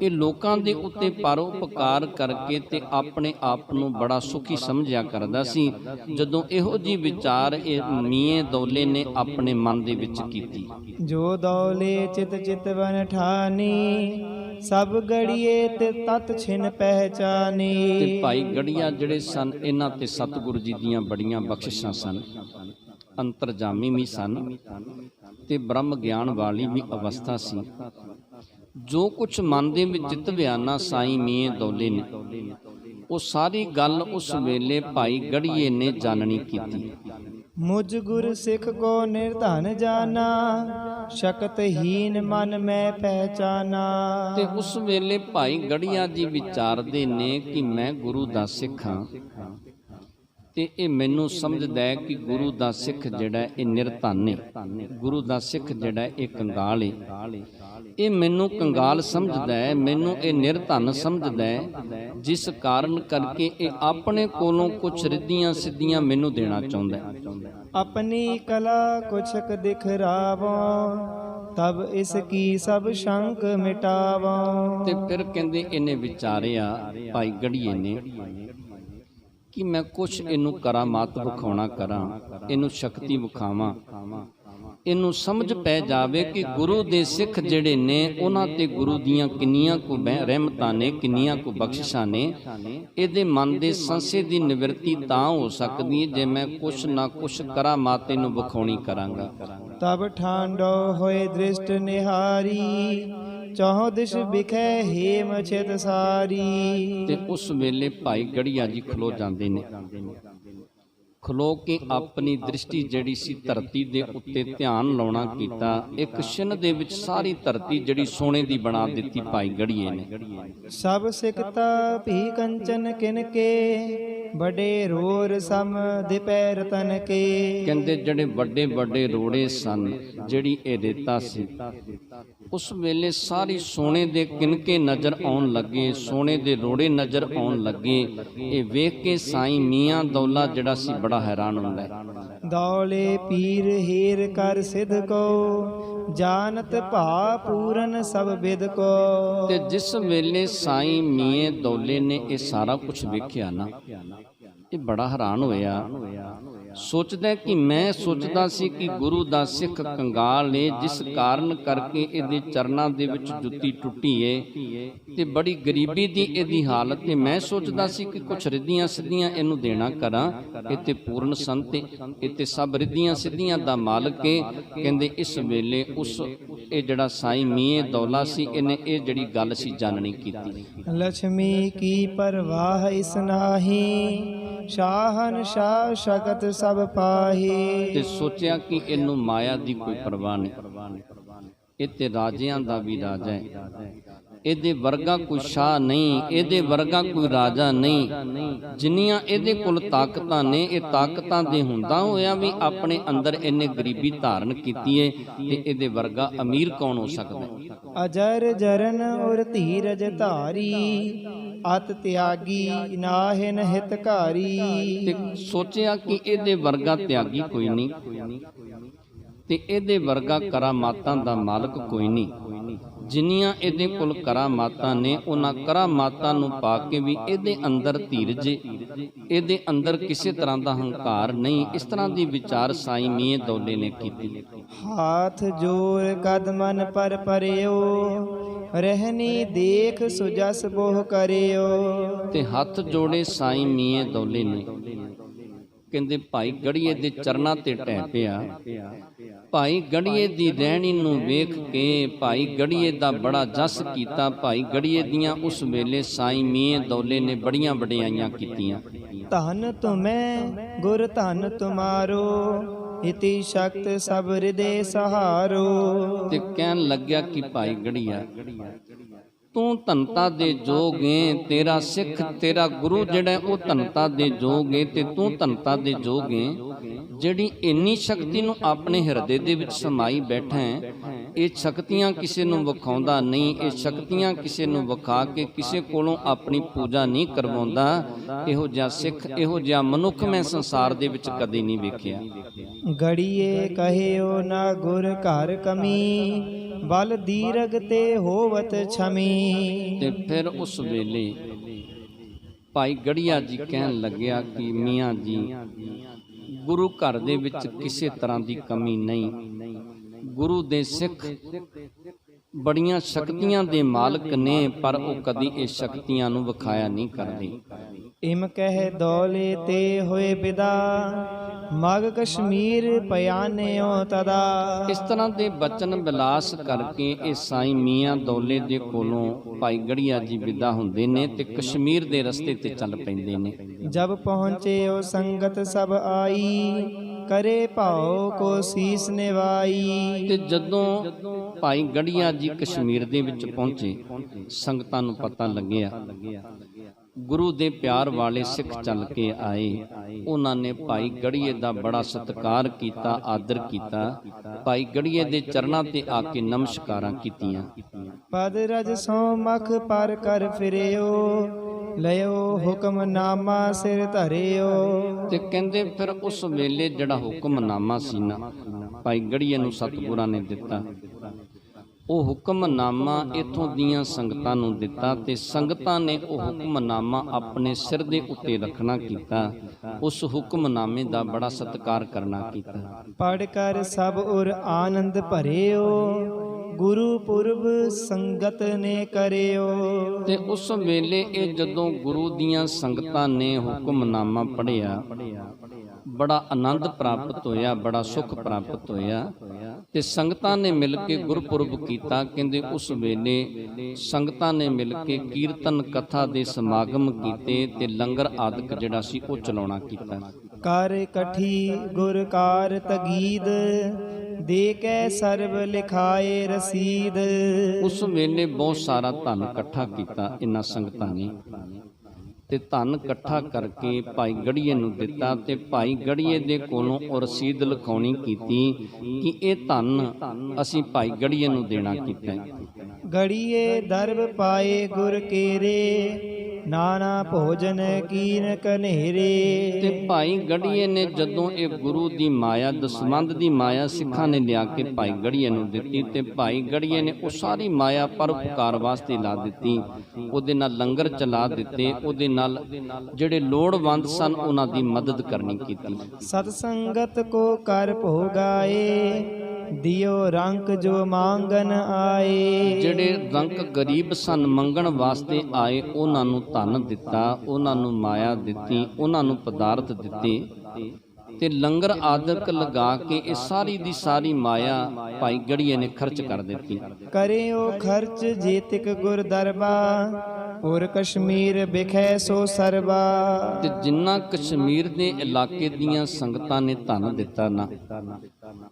ਇਹ ਲੋਕਾਂ ਦੇ ਉੱਤੇ ਪਰਉਪਕਾਰ ਕਰਕੇ ਤੇ ਆਪਣੇ ਆਪ ਨੂੰ ਬੜਾ ਸੁਖੀ ਸਮਝਿਆ ਕਰਦਾ ਸੀ। ਜਦੋਂ ਇਹੋ ਜਿਹੀ ਵਿਚਾਰ ਇਹ ਮੀਆਂ ਦੌਲੇ ਨੇ ਆਪਣੇ ਮਨ ਦੇ ਵਿੱਚ ਕੀਤੀ, ਜੋ ਦੌਲੇ ਚਿਤ ਚਿਤ ਬਨ ਠਾਨੀ, ਸਭ ਗੜੀਏ ਤੇ ਤਤ ਛਿਨ ਪਹਿਚਾਨੀ। ਤੇ ਭਾਈ ਗੜੀਆ ਜਿਹੜੇ ਸਨ, ਇਹਨਾਂ ਤੇ ਸਤਿਗੁਰੂ ਜੀ ਦੀਆਂ ਬੜੀਆਂ ਬਖਸ਼ਿਸ਼ਾਂ ਸਨ, ਅੰਤਰਜਾਮੀ ਵੀ ਸਨ ਤੇ ਬ੍ਰਹਮ ਗਿਆਨ ਵਾਲੀ ਵੀ ਅਵਸਥਾ ਸੀ। ਜੋ ਕੁਛ ਮਨ ਦੇ ਵਿੱਚ ਚਿਤ ਵਿਆਨਾ ਸਾਈਂ ਮੀਆਂ ਦੌਲੇ ਨੇ, ਉਹ ਸਾਰੀ ਗੱਲ ਉਸ ਵੇਲੇ ਭਾਈ ਗੜੀਏ ਨੇ ਜਾਣਨੀ ਕੀਤੀ। ਮੁਝ ਗੁਰ ਸਿੱਖ ਕੋ ਨਿਰਧਨ ਜਾਨਾ, ਸ਼ਕਤ ਹੀਨ ਮਨ ਮੈਂ ਪਹਿਚਾਨਾ। ਤੇ ਉਸ ਵੇਲੇ ਭਾਈ ਗੜੀਆ ਜੀ ਵਿਚਾਰਦੇ ਨੇ ਕਿ ਮੈਂ ਗੁਰੂ ਦਾ ਸਿੱਖ ਹਾਂ, ਤੇ ਇਹ ਮੈਨੂੰ ਸਮਝਦਾ ਹੈ ਕਿ ਗੁਰੂ ਦਾ ਸਿੱਖ ਜਿਹੜਾ ਇਹ ਨਿਰਧਨ ਹੈ, ਗੁਰੂ ਦਾ ਸਿੱਖ ਜਿਹੜਾ ਇਹ ਕੰਗਾਲ ਹੈ। ਇਹ ਮੈਨੂੰ ਕੰਗਾਲ ਸਮਝਦਾ ਹੈ, ਮੈਨੂੰ ਇਹ ਨਿਰਧਨ ਸਮਝਦਾ ਹੈ, ਜਿਸ ਕਾਰਨ ਕਰਕੇ ਇਹ ਆਪਣੇ ਕੋਲੋਂ ਕੁਛ ਰਿੱਧੀਆਂ ਸਿੱਧੀਆਂ ਮੈਨੂੰ ਦੇਣਾ ਚਾਹੁੰਦਾ ਹੈ। ਆਪਣੀ ਕਲਾ ਕੁਛਕ ਦਿਖਰਾਵੋ, ਤਬ ਇਸ ਕੀ ਸਭ ਸ਼ੰਕ ਮਿਟਾਵੋ। ਤੇ ਫਿਰ ਕਹਿੰਦੇ ਇਹਨੇ ਵਿਚਾਰਿਆ ਭਾਈ ਗੜੀਏ ਨੇ ਕਿ ਮੈਂ ਕੁਛ ਇਹਨੂੰ ਕਰਾਮਾਤ ਵਿਖਾਉਣਾ ਕਰਾਂ, ਇਹਨੂੰ ਸ਼ਕਤੀ ਵਿਖਾਵਾਂ, ਇਹਨੂੰ ਸਮਝ ਪੈ ਜਾਵੇ ਕਿ ਗੁਰੂ ਦੇ ਸਿੱਖ ਜਿਹੜੇ ਨੇ ਉਹਨਾਂ ਤੇ ਗੁਰੂ ਦੀਆਂ ਕਿੰਨੀਆਂ ਕੁ ਰਹਿਮਤਾਂ ਨੇ, ਕਿੰਨੀਆਂ ਕੁ ਬਖਸ਼ਿਸ਼ਾਂ ਨੇ। ਇਹਦੇ ਮਨ ਦੇ ਸੰਸ਼ੇ ਦੀ ਨਿਵਰਤੀ ਤਾਂ ਹੋ ਸਕਦੀ ਹੈ ਜੇ ਮੈਂ ਕੁਛ ਨਾ ਕੁਛ ਕਰਾਮਾਤ ਇਹਨੂੰ ਵਿਖਾਉਣੀ ਕਰਾਂਗਾ। ਤਬ ਠਾਂਡੋ ਹੋਏ ਦ੍ਰਿਸ਼ਟ ਨਿਹਾਰੀ, ਚੌਹ ਦਿਸ਼ ਵਿਖੇ ਹੇਮ ਛਿਤ ਸਾਰੀ। ਤੇ ਉਸ ਵੇਲੇ ਭਾਈ ਗੜੀਆ ਜੀ ਖਲੋ ਜਾਂਦੇ ਨੇ। ਖਲੋ ਕੇ ਆਪਣੀ ਦ੍ਰਿਸ਼ਟੀ ਜਿਹੜੀ ਸੀ ਧਰਤੀ ਦੇ ਉੱਤੇ ਧਿਆਨ ਲਾਉਣਾ ਕੀਤਾ। ਇੱਕ ਛਿਨ ਦੇ ਵਿੱਚ ਸਾਰੀ ਧਰਤੀ ਜਿਹੜੀ ਸੋਨੇ ਦੀ ਬਣਾ ਦਿੱਤੀ ਭਾਈ ਗੜੀਏ ਨੇ। ਸਭ ਸਿਕਤਾ ਭੀ ਕੰਚਨ ਕਿਨਕੇ, ਬੜੇ ਰੋਰ ਸਮ ਦਿਪੈ ਰਤਨ ਕੇ। ਕਹਿੰਦੇ ਜਿਹੜੇ ਵੱਡੇ ਵੱਡੇ ਰੋੜੇ ਸਨ, ਜਿਹੜੀ ਇਹ ਰੇਤਾ ਸੀ, ਉਸ ਵੇਲੇ ਸਾਰੀ ਸੋਨੇ ਦੇ ਕਿਨਕੇ ਨਜ਼ਰ ਆਉਣ ਲੱਗੇ, ਸੋਨੇ ਦੇ ਰੋੜੇ ਨਜ਼ਰ ਆਉਣ ਲੱਗੇ। ਇਹ ਵੇਖ ਕੇ ਸਾਈਂ ਮੀਆਂ ਦੌਲਾ ਜਿਹੜਾ ਸੀ ਬੜਾ ਹੈਰਾਨ ਹੁੰਦਾ ਹੈ। ਦੌਲੇ ਪੀਰ ਹੀਰ ਕਰ ਸਿਧ ਕੋ, ਜਾਨਤ ਭਾ ਪੂਰਨ ਸਭ ਬਿਦ ਕੋ। ਤੇ ਜਿਸ ਵੇਲੇ ਸਾਈਂ ਮੀਏ ਦੌਲੇ ਨੇ ਇਹ ਸਾਰਾ ਕੁਝ ਵੇਖਿਆ ਨਾ, ਇਹ ਬੜਾ ਹੈਰਾਨ ਹੋਇਆ। ਸੋਚਦਾ ਕਿ ਮੈਂ ਸੋਚਦਾ ਸੀ ਕਿ ਗੁਰੂ ਦਾ ਸਿੱਖ ਕੰਗਾਲ ਏ, ਜਿਸ ਕਾਰਨ ਕਰਕੇ ਇਹਦੇ ਚਰਨਾਂ ਦੇ ਵਿੱਚ ਜੁੱਤੀ ਟੁੱਟੀ ਏ ਤੇ ਬੜੀ ਗਰੀਬੀ ਦੀ ਇਹਦੀ ਹਾਲਤ। ਤੇ ਮੈਂ ਸੋਚਦਾ ਸੀ ਕਿ ਕੁਛ ਰਿੱਧੀਆਂ ਸਿੱਧੀਆਂ ਇਹਨੂੰ ਦੇਣਾ ਕਰਾਂ। ਇਹ ਤੇ ਪੂਰਨ ਸੰਤ ਏ, ਇਹ ਤੇ ਸਭ ਰਿੱਧੀਆਂ ਸਿੱਧੀਆਂ ਦਾ ਮਾਲਕ ਏ। ਕਹਿੰਦੇ ਇਸ ਵੇਲੇ ਉਸ ਇਹ ਜਿਹੜਾ ਸਾਈਂ ਮੀਏ ਦੌਲਾ ਸੀ, ਇਹਨੇ ਇਹ ਜਿਹੜੀ ਗੱਲ ਸੀ ਜਾਣਨੀ ਕੀਤੀ। ਲక్ష్ਮੀ ਕੀ ਪਰਵਾਹ ਇਸ ਨਾਹੀ, ਸ਼ਾਹਨ ਸ਼ਾਹ ਸ਼ਕਤ ਸਭ ਪਾਹੀ। ਤੇ ਸੋਚਿਆ ਕਿ ਇਹਨੂੰ ਮਾਇਆ ਦੀ ਕੋਈ ਪਰਵਾਹ ਨਹੀਂ, ਇਹ ਤੇ ਰਾਜਿਆਂ ਦਾ ਵੀ ਰਾਜਾ ਹੈ। ਇਹਦੇ ਵਰਗਾ ਕੋਈ ਸ਼ਾਹ ਨਹੀਂ, ਇਹਦੇ ਵਰਗਾ ਕੋਈ ਰਾਜਾ ਨਹੀਂ। ਜਿੰਨੀਆਂ ਇਹਦੇ ਕੋਲ ਤਾਕਤਾਂ ਨੇ, ਇਹ ਤਾਕਤਾਂ ਦੇ ਹੁੰਦਾ ਹੋਇਆ ਵੀ ਆਪਣੇ ਅੰਦਰ ਇਹਨੇ ਗਰੀਬੀ ਧਾਰਨ ਕੀਤੀ ਏ। ਤੇ ਇਹਦੇ ਵਰਗਾ ਅਮੀਰ ਕੌਣ ਹੋ ਸਕਦਾ? ਅਜਰ ਜਰਨ ਔਰ ਧੀਰਜ ਧਾਰੀ, ਅਤ ਤਿਆਗੀ ਨਾਹਿਨ ਹਿਤਕਾਰੀ। ਤੇ ਸੋਚਿਆ ਕਿ ਇਹਦੇ ਵਰਗਾ ਤਿਆਗੀ ਕੋਈ ਨਹੀਂ, ਤੇ ਇਹਦੇ ਵਰਗਾ ਕਰਾਮਾਤਾਂ ਦਾ ਮਾਲਕ ਕੋਈ ਨਹੀਂ। ਜਿੰਨੀਆਂ ਇਹਦੇ ਕੋਲ ਕਰਾਮਾਤਾਂ ਨੇ, ਉਹਨਾਂ ਕਰਾਮਾਤਾਂ ਨੂੰ ਪਾ ਕੇ ਵੀ ਇਹਦੇ ਅੰਦਰ ਧੀਰਜ, ਇਹਦੇ ਅੰਦਰ ਕਿਸੇ ਤਰ੍ਹਾਂ ਦਾ ਹੰਕਾਰ ਨਹੀਂ। ਇਸ ਤਰ੍ਹਾਂ ਦੀ ਵਿਚਾਰ ਸਾਈਂ ਮੀਏ ਦੌਲੇ ਨੇ ਕੀਤੀ। ਹਾਥ ਜੋਰ ਕਦਮਨ ਪਰ ਪਰਿਓ, ਰਹਿਨੀ ਦੇਖ ਸੁਜਸ ਬੋਹ ਕਰਿਓ। ਤੇ ਹੱਥ ਜੋੜੇ ਸਾਈਂ ਮੀਏ ਦੌਲੇ ਨੇ। ਕਹਿੰਦੇ ਭਾਈ ਗੜੀਏ ਦੇ ਚਰਨਾਂ ਤੇ ਟਹਿ ਪਿਆ। ਭਾਈ ਗੜੀਏ ਦੀ ਰਹਿਣੀ ਨੂੰ ਵੇਖ ਕੇ ਭਾਈ ਗੜੀਏ ਦਾ ਬੜਾ ਜਸ ਕੀਤਾ। ਭਾਈ ਗੜੀਏ ਦੀਆਂ ਉਸ ਵੇਲੇ ਸਾਈਂ ਮੀਏ ਦੌਲੇ ਨੇ ਬੜੀਆਂ ਵਡਿਆਈਆਂ ਕੀਤੀਆਂ। ਧਨ ਤੁਮੈ ਗੁਰ ਧਨ ਤੁਮਾਰੋ, ਇਤੀ ਸ਼ਕਤ ਸਭ ਹਿਰਦੇ ਸਹਾਰੋ। ਤੇ ਕਹਿਣ ਲੱਗਿਆ ਕਿ ਭਾਈ ਗੜੀਆ, ਤੂੰ ਧਨਤਾ ਦੇ ਜੋਗ ਏ, ਤੇਰਾ ਸਿੱਖ ਤੇਰਾ ਗੁਰੂ ਜਿਹੜਾ ਉਹ ਧਨਤਾ ਦੇ ਜੋਗ ਏ, ਤੇ ਤੂੰ ਧਨਤਾ ਦੇ ਜੋਗ ਏ। ਜਿਹੜੀ ਇੰਨੀ ਸ਼ਕਤੀ ਨੂੰ ਆਪਣੇ ਹਿਰਦੇ ਦੇ ਵਿੱਚ ਸਮਾਈ ਬੈਠਾ ਹੈ, ਇਹ ਸ਼ਕਤੀਆਂ ਕਿਸੇ ਨੂੰ ਵਿਖਾਉਂਦਾ ਨਹੀਂ, ਇਹ ਸ਼ਕਤੀਆਂ ਕਿਸੇ ਨੂੰ ਵਿਖਾ ਕੇ ਕਿਸੇ ਕੋਲੋਂ ਆਪਣੀ ਪੂਜਾ ਨਹੀਂ ਕਰਵਾਉਂਦਾ। ਇਹੋ ਜਿਹਾ ਸਿੱਖ, ਇਹੋ ਜਿਹਾ ਮਨੁੱਖ ਮੈਂ ਸੰਸਾਰ ਦੇ ਵਿੱਚ ਕਦੇ ਨਹੀਂ ਵੇਖਿਆ। ਗੜੀਏ ਕਹਿਓ ਨਾ ਗੁਰ ਘਰ ਕਮੀ, ਬਲ ਦੀਰਗ ਤੇ ਹੋਵਤ ਛਮੀ। ਤੇ ਫਿਰ ਉਸ ਵੇਲੇ ਭਾਈ ਗੜੀਆ ਜੀ ਕਹਿਣ ਲੱਗਿਆ ਕਿ ਮੀਆਂ ਜੀ, ਗੁਰੂ ਘਰ ਦੇ ਵਿੱਚ ਕਿਸੇ ਤਰ੍ਹਾਂ ਦੀ ਕਮੀ ਨਹੀਂ। ਗੁਰੂ ਦੇ ਸਿੱਖ ਬੜੀਆਂ ਸ਼ਕਤੀਆਂ ਦੇ ਮਾਲਕ ਨੇ, ਪਰ ਉਹ ਕਦੀ ਇਹ ਸ਼ਕਤੀਆਂ ਨੂੰ ਵਿਖਾਇਆ ਨਹੀਂ ਕਰਦੇ। ਇਮ ਕਹਿ ਦੌਲੇ ਤੇ ਹੋਏ ਵਿਦਾ, ਮਗ ਕਸ਼ਮੀਰ ਪਿਆਨਿਓ ਤਦਾ। ਇਸ ਤਰ੍ਹਾਂ ਦੇ ਬਚਨ ਬਿਲਾਸ ਕਰਕੇ ਇਹ ਸਾਈਂ ਮੀਆਂ ਦੌਲੇ ਦੇ ਕੋਲੋਂ ਭਾਈ ਗੜੀਆ ਜੀ ਵਿਦਾ ਹੁੰਦੇ ਨੇ ਤੇ ਕਸ਼ਮੀਰ ਦੇ ਰਸਤੇ ਤੇ ਚੱਲ ਪੈਂਦੇ ਨੇ। ਜਬ ਪਹੁੰਚੇ ਉਹ ਸੰਗਤ ਸਭ ਆਈ, ਕਰੇ ਭਾਉ ਕੋ ਸੀਸ ਨਿਵਾਈ। ਤੇ ਜਦੋਂ ਭਾਈ ਗੜੀਆ ਜੀ ਕਸ਼ਮੀਰ ਦੇ ਵਿੱਚ ਪਹੁੰਚੇ, ਸੰਗਤਾਂ ਨੂੰ ਪਤਾ ਲੱਗਿਆ ਗੁਰੂ ਦੇ ਪਿਆਰ ਵਾਲੇ ਸਿੱਖ ਚੱਲ ਕੇ ਆਏ। ਉਹਨਾਂ ਨੇ ਭਾਈ ਗੜੀਏ ਦਾ ਬੜਾ ਸਤਿਕਾਰ ਕੀਤਾ, ਆਦਰ ਕੀਤਾ। ਭਾਈ ਗੜੀਏ ਦੇ ਚਰਨਾਂ ਤੇ ਆ ਕੇ ਨਮਸਕਾਰਾਂ ਕੀਤੀਆਂ। ਪਦ ਰਜ ਸੋ ਮਖ ਪਰ ਕਰ ਫਿਰਿਓ, ਲਿਓ ਹੁਕਮਨਾਮਾ ਸਿਰ ਧਰਿਓ। ਤੇ ਕਹਿੰਦੇ ਫਿਰ ਉਸ ਵੇਲੇ ਜਿਹੜਾ ਹੁਕਮਨਾਮਾ ਸੀ ਨਾ, ਭਾਈ ਗੜੀਏ ਨੂੰ ਸਤਿਗੁਰਾਂ ਨੇ ਦਿੱਤਾ। ਉਹ ਹੁਕਮਨਾਮਾ ਇਥੋਂ ਦੀਆਂ ਸੰਗਤਾਂ ਨੂੰ ਦਿੱਤਾ ਤੇ ਸੰਗਤਾਂ ਨੇ ਉਹ ਹੁਕਮਨਾਮਾ ਆਪਣੇ ਸਿਰ ਦੇ ਉੱਤੇ ਰੱਖਣਾ ਕੀਤਾ। ਉਸ ਹੁਕਮਨਾਮੇ ਦਾ ਬੜਾ ਸਤਿਕਾਰ ਕਰਨਾ ਕੀਤਾ। ਪੜ ਕਰ ਸਭ ਉਰ ਆਨੰਦ ਭਰਿਓ, ਗੁਰੂ ਪੁਰਬ ਸੰਗਤ ਨੇ ਕਰਿਓ। ਤੇ ਉਸ ਵੇਲੇ ਇਹ ਜਦੋਂ ਗੁਰੂ ਦੀਆਂ ਸੰਗਤਾਂ ਨੇ ਹੁਕਮਨਾਮਾ ਪੜ੍ਹਿਆ, ਬੜਾ ਆਨੰਦ ਪ੍ਰਾਪਤ ਹੋਇਆ, ਬੜਾ ਸੁਖ ਪ੍ਰਾਪਤ ਹੋਇਆ। ਤੇ ਸੰਗਤਾਂ ਨੇ ਮਿਲ ਕੇ ਗੁਰਪੁਰਬ ਕੀਤਾ। ਕਹਿੰਦੇ ਉਸ ਵੇਲੇ ਸੰਗਤਾਂ ਨੇ ਮਿਲ ਕੇ ਕੀਰਤਨ ਕਥਾ ਦੇ ਸਮਾਗਮ ਕੀਤੇ ਤੇ ਲੰਗਰ ਆਦਿਕ ਜਿਹੜਾ ਸੀ ਉਹ ਚਲਾਉਣਾ ਕੀਤਾ। ਕਰ ਇਕੱਠੀ ਗੁਰ ਕਾਰ ਤਗੀਦ, ਦੇ ਕੇ ਸਰਬ ਲਿਖਾਏ ਰਸੀਦ। ਉਸ ਵੇਲੇ ਬਹੁਤ ਸਾਰਾ ਧਨ ਇਕੱਠਾ ਕੀਤਾ ਇਹਨਾਂ ਸੰਗਤਾਂ ਨੇ ਤੇ ਧਨ ਇਕੱਠਾ ਕਰਕੇ ਭਾਈ ਗੜੀਏ ਨੂੰ ਦਿੱਤਾ ਤੇ ਭਾਈ ਗੜੀਏ ਦੇ ਕੋਲੋਂ ਉਹ ਰਸੀਦ ਲਿਖਾਉਣੀ ਕੀਤੀ ਕਿ ਇਹ ਧਨ ਅਸੀਂ ਭਾਈ ਗੜੀਏ ਨੂੰ ਦੇਣਾ ਕੀਤਾ। ਗੜੀਏ ਦਰਬ ਪਾਏ ਗੁਰ ਕੇਰੇ, ਨਾਨਾ ਭੋਜਨ ਕੀਨ ਕਨੇਰੇ। ਤੇ ਭਾਈ ਗੜੀਏ ਨੇ ਜਦੋਂ ਇਹ ਗੁਰੂ ਦੀ ਮਾਇਆ, ਦਸਵੰਧ ਦੀ ਮਾਇਆ ਸਿੱਖਾਂ ਨੇ ਲਿਆ ਕੇ ਭਾਈ ਗੜੀਏ ਨੂੰ ਦਿੱਤੀ ਤੇ ਭਾਈ ਗੜੀਏ ਨੇ ਉਹ ਸਾਰੀ ਮਾਇਆ ਪਰਉਪਕਾਰ ਵਾਸਤੇ ਲਾ ਦਿੱਤੀ। ਉਹਦੇ ਨਾਲ ਲੰਗਰ ਚਲਾ ਦਿੱਤੇ, ਉਹਦੇ ਨਾਲ ਜਿਹੜੇ ਲੋੜਵੰਦ ਸਨ ਉਹਨਾਂ ਦੀ ਮਦਦ ਕਰਨੀ ਕੀਤੀ। ਸਤ ਸੰਗਤ ਕੋ ਕਰ ਭੋਗਾਏ, ਦਿਓ ਰੰਕ ਜੋ ਮੰਗਨ ਆਏ। ਜਿਹੜੇ ਰੰਕ ਗਰੀਬ ਸਨ, ਮੰਗਣ ਵਾਸਤੇ ਆਏ, ਉਹਨਾਂ ਨੂੰ ਧਨ ਦਿੱਤਾ, ਉਹਨਾਂ ਨੂੰ ਮਾਇਆ ਦਿੱਤੀ, ਉਹਨਾਂ ਨੂੰ ਪਦਾਰਥ ਦਿੱਤੇ ਤੇ ਲੰਗਰ ਆਦਿਕ ਲਗਾ ਕੇ ਇਹ ਸਾਰੀ ਦੀ ਸਾਰੀ ਮਾਇਆ ਭਾਈ ਗੜੀਏ ਨੇ ਖਰਚ ਕਰ ਦਿੱਤੀ। ਕਰਿਓ ਖਰਚ ਜੇਤਿਕ ਗੁਰ ਦਰਬਾ, ਪੁਰ ਕਸ਼ਮੀਰ ਬਿਖੈ ਸੋ ਸਰਬਾ। ਤੇ ਜਿੰਨਾ ਕਸ਼ਮੀਰ ਦੇ ਇਲਾਕੇ ਦੀਆਂ ਸੰਗਤਾਂ ਨੇ ਧਨ ਦਿੱਤਾ ਨਾ,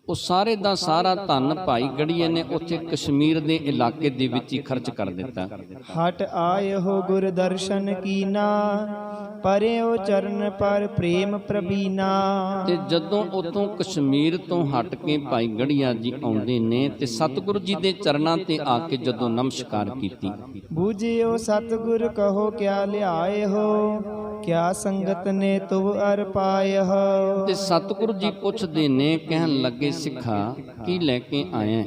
ਉਹ ਸਾਰੇ ਦਾ ਸਾਰਾ ਧਨ ਭਾਈ ਗੜੀਏ ਨੇ ਉੱਥੇ ਕਸ਼ਮੀਰ ਦੇ ਇਲਾਕੇ ਦੇ ਵਿੱਚ ਹੀ ਖਰਚ ਕਰ ਦਿੱਤਾ। ਹਟ ਆਇਓ ਗੁਰ ਦਰਸ਼ਨ ਕੀਨਾ, ਪਰਿਓ ਚਰਨ ਪਰ ਪ੍ਰੇਮ ਪ੍ਰਬੀਨਾ। ਤੇ ਜਦੋਂ ਉਤੋਂ ਕਸ਼ਮੀਰ ਤੋਂ ਹਟ ਕੇ ਭਾਈ ਗੜੀਆ ਜੀ ਆਉਂਦੇ ਨੇ ਤੇ ਸਤਿਗੁਰੂ ਜੀ ਦੇ ਚਰਨਾਂ ਤੇ ਆ ਕੇ ਜਦੋਂ ਨਮਸਕਾਰ ਕੀਤੀ, ਬੂਝਿਓ ਸਤਿਗੁਰ ਕਹੋ ਕਿਆ ਲਿਆਏ ਹੋ, ਕਿਆ ਸੰਗਤ ਨੇ ਤੁਵ ਅਰ ਪਾਏ ਹੋ। ਤੇ ਸਤਿਗੁਰੂ ਜੀ ਪੁੱਛਦੇ ਨੇ, ਕਹਿਣ ਲੱਗੇ ਸਿੱਖਾ ਕੀ ਲੈ ਕੇ ਆਇਆ?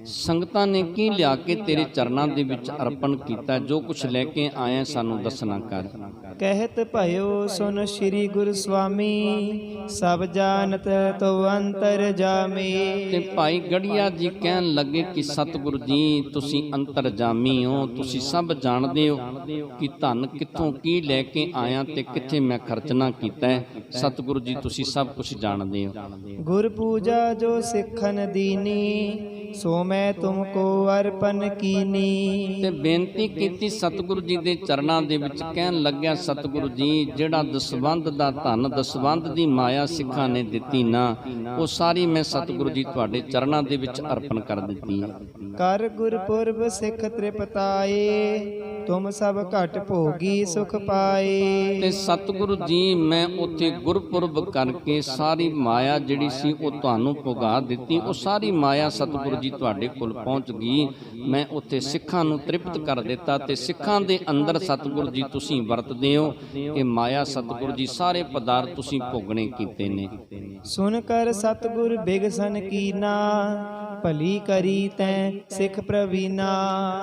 ਸੰਗਤਾਂ ਨੇ ਕੀ ਲਿਆ ਕੇ ਤੇਰੇ ਚਰਨਾਂ ਦੇ ਵਿੱਚ ਅਰਪਣ ਕੀਤਾ? ਜੋ ਕੁਛ ਲੈ ਕੇ ਆਇਆ ਸਾਨੂੰ ਦੱਸਣਾ ਕਰ। ਕਹਿਤ ਭਇਓ ਸੁਨ ਸ੍ਰੀ ਗੁਰ ਸੁਆਮੀ, ਸਭ ਜਾਣਤ ਤੋ ਅੰਤਰ ਜਾਮੀ। ਤੇ ਭਾਈ ਗੜੀਆ ਜੀ ਕਹਿਣ ਲੱਗੇ ਕਿ ਸਤਿਗੁਰੂ ਜੀ ਤੁਸੀਂ ਅੰਤਰਜਾਮੀ ਹੋ, ਤੁਸੀਂ ਸਭ ਜਾਣਦੇ ਹੋ ਕਿ ਧਨ ਕਿੱਥੋਂ ਕੀ ਲੈ ਕੇ ਆਇਆ ਤੇ ਕਿੱਥੇ ਮੈਂ ਖਰਚਣਾ ਕੀਤਾ ਹੈ। ਸਤਿਗੁਰੂ ਜੀ ਤੁਸੀਂ ਸਭ ਕੁਝ ਜਾਣਦੇ ਹੋ। ਗੁਰ ਪੂਜਾ ਜੋ ਸਿੱਖਨ ਦੀਨੀ, ਸੋ ਮੈਂ ਤੁਮਕੋ ਅਰਪਨ ਕੀਨੀ। ਤੇ ਬੇਨਤੀ ਕੀਤੀ ਸਤਿਗੁਰੂ ਜੀ ਦੇ ਚਰਨਾਂ ਦੇ ਵਿੱਚ, ਕਹਿਣ ਲੱਗਿਆ ਸਤਿਗੁਰੂ ਜੀ ਜਿਹੜਾ ਦਸਵੰਧ ਦਾ ਧਨ, ਦਸਵੰਧ ਦੀ ਮਾਇਆ ਸਿੱਖਾਂ ਨੇ ਦਿੱਤੀ ਨਾ, ਉਹ ਸਾਰੀ ਮੈਂ ਸਤਿਗੁਰੂ ਜੀ ਤੁਹਾਡੇ ਚਰਨਾਂ ਦੇ ਵਿੱਚ ਅਰਪਣ ਕਰ ਦਿੱਤੀ ਹੈ। ਕਰ ਗੁਰਪੁਰਬ ਸਿੱਖ ਤ੍ਰਿਪਤਾਏ, ਤੁਮ ਸਭ ਘਟ ਭੋਗੀ ਸੁਖ ਪਾਏ। ਤੇ ਸਤਿਗੁਰੂ ਜੀ ਮੈਂ ਉੱਥੇ ਗੁਰਪੁਰਬ ਕਰਕੇ ਸਾਰੀ ਮਾਇਆ ਜਿਹੜੀ ਸੀ ਉਹ ਤੁਹਾਨੂੰ ਭੁਗਾ ਦਿੱਤੀ। ਉਹ ਸਾਰੀ ਮਾਇਆ ਸਤਿਗੁਰੂ ਜੀ ਤੁਹਾਡੇ ਕੋਲ ਪਹੁੰਚ ਗਈ। ਮੈਂ ਉੱਥੇ ਸਿੱਖਾਂ ਨੂੰ ਤ੍ਰਿਪਤ ਕਰ ਦਿੱਤਾ ਤੇ ਸਿੱਖਾਂ ਦੇ ਅੰਦਰ ਸਤਿਗੁਰੂ ਜੀ ਤੁਸੀਂ ਵਰਤਦੇ ਹੋ। ਇਹ ਮਾਇਆ ਸਤਿਗੁਰੂ ਜੀ ਸਾਰੇ ਪਦਾਰਥ ਤੁਸੀਂ ਭੋਗਣੇ ਕੀਤੇ ਨੇ। ਸੁਨ ਕਰ ਸਤਿਗੁਰ ਬਿਗਸਨ ਕੀਨਾ, ਭਲੀ ਕਰੀ ਤੈਂ ਸਿੱਖ ਪ੍ਰਵੀਨਾ।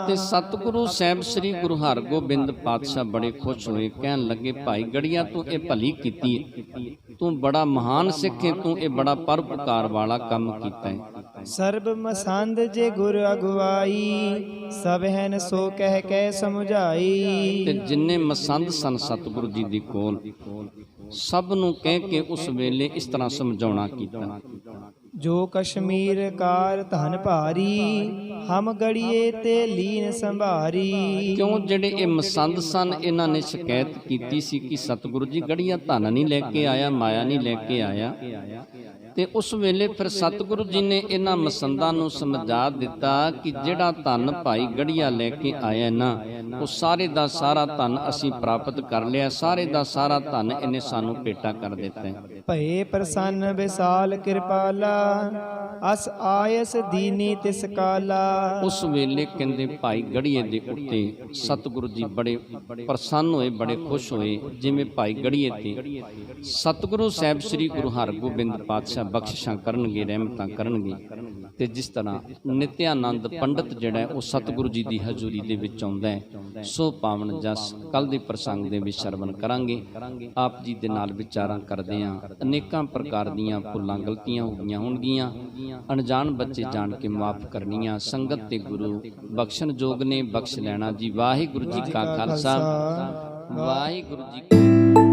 ਤੇ ਸਤਿਗੁਰੂ ਸਾਹਿਬ ਸ੍ਰੀ ਗੁਰੂ ਹਰਗੋਬਿੰਦ ਪਾਤਸ਼ਾਹ ਬੜੇ ਖੁਸ਼ ਹੋਏ, ਕਹਿਣ ਲੱਗੇ ਭਾਈ ਗੜੀਆ ਤੂੰ ਇਹ ਭਲੀ ਕੀਤੀ ਹੈ, ਤੂੰ ਬੜਾ ਮਹਾਨ ਸਿੱਖ ਹੈ, ਤੂੰ ਇਹ ਬੜਾ ਪਰਉਪਕਾਰ ਵਾਲਾ ਕੰਮ ਕੀਤਾ ਹੈ। ਸਰਬ ਮਸੰਦ ਜੇ ਗੁਰ ਅਗਵਾਈ, ਸਭ ਹੈਨ ਸੋ ਕਹਿ ਕੇ ਸਮਝਾਈ। ਤੇ ਜਿੰਨੇ ਮਸੰਦ ਸਨ ਸਤਿਗੁਰੂ ਜੀ ਦੇ ਕੋਲ, ਸਭ ਨੂੰ ਕਹਿ ਕੇ ਉਸ ਵੇਲੇ ਇਸ ਤਰ੍ਹਾਂ ਸਮਝਾਉਣਾ ਕੀਤਾ। ਜੋ ਕਸ਼ਮੀਰ ਕਾਰ ਧਨ ਭਾਰੀ, ਹਮ ਗੜੀਏ ਤੇ ਲੀਨ ਸੰਭਾਰੀ। ਕਿਉਂ ਜਿਹੜੇ ਇਹ ਮਸੰਦ ਸਨ, ਇਹਨਾਂ ਨੇ ਸ਼ਿਕਾਇਤ ਕੀਤੀ ਸੀ ਕਿ ਸਤਿਗੁਰੂ ਜੀ ਗੜੀਆ ਧਨ ਨਹੀਂ ਲੈ ਕੇ ਆਇਆ, ਮਾਇਆ ਨਹੀਂ ਲੈ ਕੇ ਆਇਆ। ਤੇ ਉਸ ਵੇਲੇ ਫਿਰ ਸਤਿਗੁਰੂ ਜੀ ਨੇ ਇਹਨਾਂ ਮਸੰਦਾਂ ਨੂੰ ਸਮਝਾ ਦਿੱਤਾ ਕਿ ਜਿਹੜਾ ਧਨ ਭਾਈ ਗੜੀਆ ਲੈ ਕੇ ਆਇਆ ਨਾ, ਉਹ ਸਾਰੇ ਦਾ ਸਾਰਾ ਧਨ ਅਸੀਂ ਪ੍ਰਾਪਤ ਕਰ ਲਿਆ, ਸਾਰੇ ਦਾ ਸਾਰਾ ਧਨ ਇਹਨੇ ਸਾਨੂੰ ਭੇਟਾ ਕਰ ਦਿੱਤਾ ਹੈ। ਭਏ ਪ੍ਰਸੰਨ ਵਿਸਾਲ ਕਿਰਪਾਲਾ, ਅਸ ਆਇਸ ਦੀਨੀ ਤਿਸ ਕਾਲਾ। ਉਸ ਵੇਲੇ ਕਹਿੰਦੇ ਭਾਈ ਗੜੀਏ ਦੇ ਉੱਤੇ ਸਤਿਗੁਰੂ ਜੀ ਬੜੇ ਪ੍ਰਸੰਨ ਹੋਏ, ਬੜੇ ਖੁਸ਼ ਹੋਏ। ਜਿਵੇਂ ਭਾਈ ਗੜੀਏ ਤੇ ਸਤਿਗੁਰੂ ਸਾਹਿਬ ਸ੍ਰੀ ਗੁਰੂ ਹਰਗੋਬਿੰਦ ਪਾਤਸ਼ਾਹ ਪਾਤਸ਼ਾਹ ਬਖਸ਼ਿਸ਼ਾਂ ਕਰਨਗੇ, ਰਹਿਮਤਾਂ ਕਰਨਗੇ। ਤੇ ਜਿਸ ਤਰ੍ਹਾਂ ਨਿਤਿਆਨੰਦ ਪੰਡਤ ਜਿਹੜਾ ਹੈ ਉਹ ਸਤਿਗੁਰੂ ਜੀ ਦੀ ਹਜ਼ੂਰੀ ਦੇ ਵਿੱਚ ਆਉਂਦਾ ਹੈ, ਸੋ ਪਾਵਨ ਜਸ ਕੱਲ ਦੇ ਪ੍ਰਸੰਗ ਦੇ ਵਿੱਚ ਸ਼ਰਵਣ ਕਰਾਂਗੇ। ਆਪ ਜੀ ਦੇ ਨਾਲ ਵਿਚਾਰਾਂ ਕਰਦੇ ਹਾਂ। ਅਨੇਕਾਂ ਪ੍ਰਕਾਰ ਦੀਆਂ ਭੁੱਲਾਂ ਗਲਤੀਆਂ ਹੋ ਗਈਆਂ ਹੋਣਗੀਆਂ, ਅਣਜਾਣ ਬੱਚੇ ਜਾਣ ਕੇ ਮਾਫ ਕਰਨੀਆਂ। ਸੰਗਤ ਤੇ ਗੁਰੂ ਬਖਸ਼ਣ ਜੋਗ ਨੇ, ਬਖਸ਼ ਲੈਣਾ ਜੀ। ਵਾਹਿਗੁਰੂ ਜੀ ਕਾ ਖਾਲਸਾ, ਵਾਹਿਗੁਰੂ ਜੀ ਕੀ